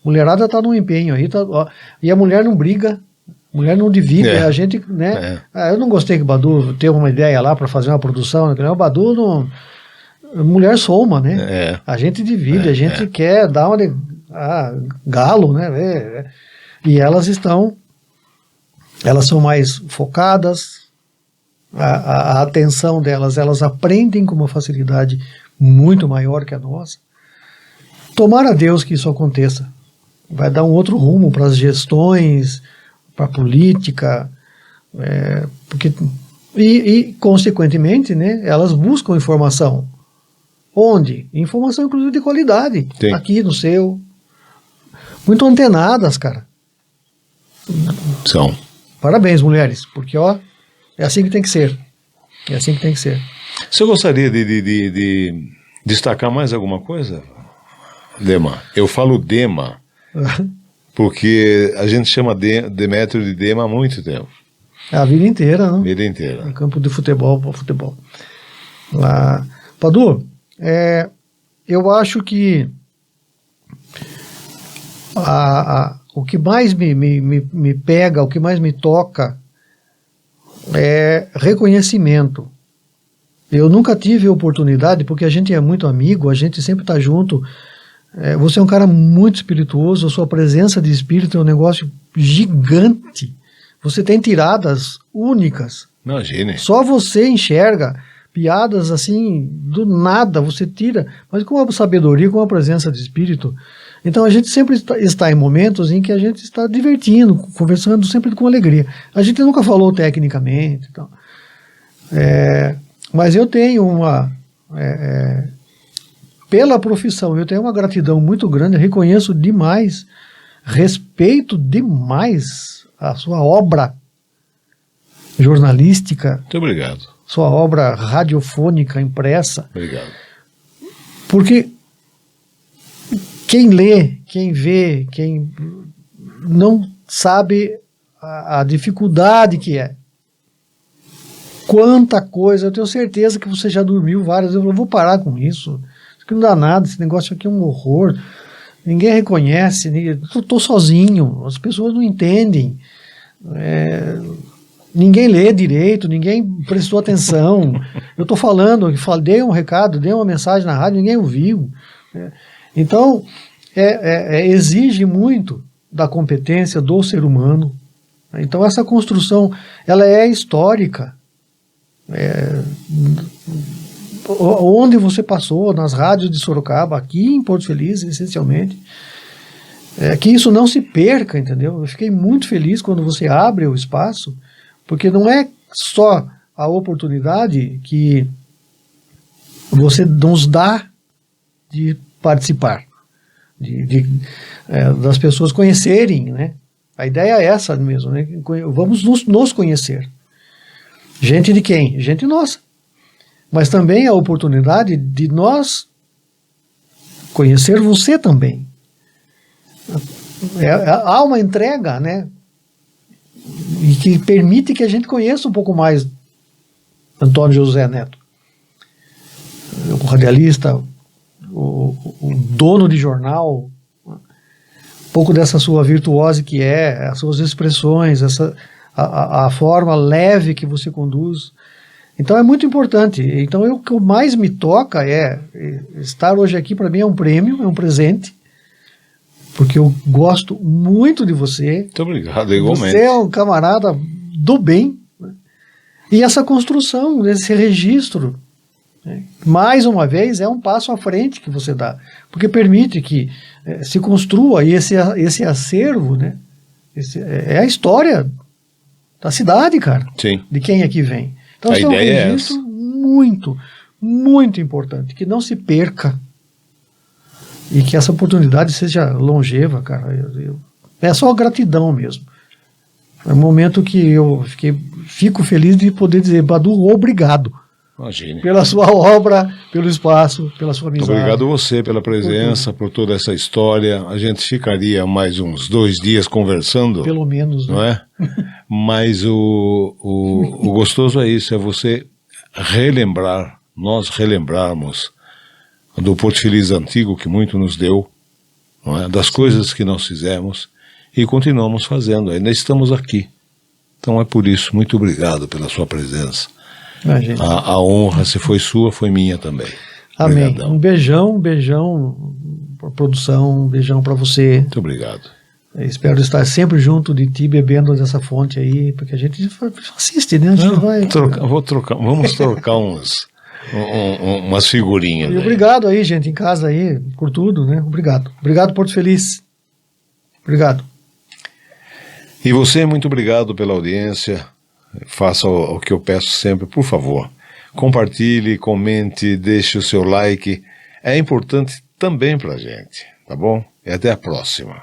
Mulherada está num empenho aí, e a mulher não briga, Mulher não divide, a gente, né? Eu não gostei que o Badu teve uma ideia lá para fazer uma produção, né? O Badu não... Mulher soma, né? A gente divide, a gente quer dar uma galo, né? E elas são mais focadas, a atenção delas, elas aprendem com uma facilidade muito maior que a nossa. Tomara a Deus que isso aconteça. Vai dar um outro rumo para as gestões, para a política, porque, consequentemente, né, elas buscam informação. Onde? Informação, inclusive, de qualidade.
Sim.
Aqui no seu. Muito antenadas, cara.
São.
Parabéns, mulheres, porque, ó, é assim que tem que ser. É assim que tem que ser.
Você gostaria de destacar mais alguma coisa, Dema? Eu falo Dema, porque a gente chama Demétrio de Dema há muito tempo.
A vida inteira, né?
A vida inteira.
No campo de futebol para futebol. Badu, eu acho que o que mais me pega, o que mais me toca é reconhecimento. Eu nunca tive oportunidade, porque a gente é muito amigo, a gente sempre está junto. Você é um cara muito espirituoso, a sua presença de espírito é um negócio gigante. Você tem tiradas únicas.
Imagine.
Só você enxerga piadas assim, do nada, você tira, mas com uma sabedoria, com uma presença de espírito. Então a gente sempre está em momentos em que a gente está divertindo, conversando sempre com alegria. A gente nunca falou tecnicamente. Então. Mas eu tenho pela profissão, eu tenho uma gratidão muito grande, reconheço demais, respeito demais a sua obra jornalística.
Muito obrigado.
Sua obra radiofônica, impressa.
Obrigado.
Porque quem lê, quem vê, quem não sabe a dificuldade que é. Quanta coisa, eu tenho certeza que você já dormiu várias vezes. Eu vou parar com isso. Isso aqui não dá nada, esse negócio aqui é um horror. Ninguém reconhece, estou sozinho, as pessoas não entendem. Ninguém lê direito, ninguém prestou atenção. Eu estou falando, dei um recado, dei uma mensagem na rádio, ninguém ouviu. Então, exige muito da competência do ser humano. Então, essa construção, ela é histórica. Onde você passou, nas rádios de Sorocaba, aqui em Porto Feliz, essencialmente, que isso não se perca, entendeu? Eu fiquei muito feliz quando você abre o espaço, porque não é só a oportunidade que você nos dá de participar, das pessoas conhecerem, né? A ideia é essa mesmo, né? Vamos nos conhecer. Gente de quem? Gente nossa. Mas também a oportunidade de nós conhecer você também. Há uma entrega, né? E que permite que a gente conheça um pouco mais Antônio José Neto. O radialista, o dono de jornal, um pouco dessa sua virtuose que as suas expressões, a forma leve que você conduz. Então é muito importante. Então o que mais me toca estar hoje aqui, para mim é um prêmio, é um presente, porque eu gosto muito de você.
Muito obrigado, igualmente.
Você é um camarada do bem, né? E essa construção, esse registro, né? Mais uma vez, é um passo à frente que você dá, porque permite que se construa esse acervo, né? É a história da cidade, cara.
Sim.
De quem aqui vem. Então,
a ideia é um registro
muito, muito importante, que não se perca. E que essa oportunidade seja longeva, cara. É só gratidão mesmo. É um momento que eu fico feliz de poder dizer, Badu, obrigado.
Imagine.
Pela sua obra, pelo espaço, pela sua amizade.
Muito obrigado a você pela presença, por toda essa história. A gente ficaria mais uns 2 dias conversando.
Pelo menos.
Não é? Mas o gostoso é isso, é você relembrar, nós relembrarmos do Porto Feliz antigo, que muito nos deu, não é? Das coisas que nós fizemos e continuamos fazendo. Ainda estamos aqui, Então é por isso, muito obrigado pela sua presença.
Imagina.
A honra, se foi sua, foi minha também.
Amém.
Obrigadão.
Um beijão para produção, um beijão para você.
Muito obrigado.
Espero estar sempre junto de ti, bebendo dessa fonte aí, porque a gente assiste, né? A gente vai...
Vamos trocar umas figurinhas.
E obrigado aí, gente, em casa aí, por tudo, né? Obrigado. Obrigado, Porto Feliz. Obrigado.
E você, muito obrigado pela audiência. Faça o que eu peço sempre, por favor. Compartilhe, comente, deixe o seu like. É importante também pra gente, tá bom? E até a próxima.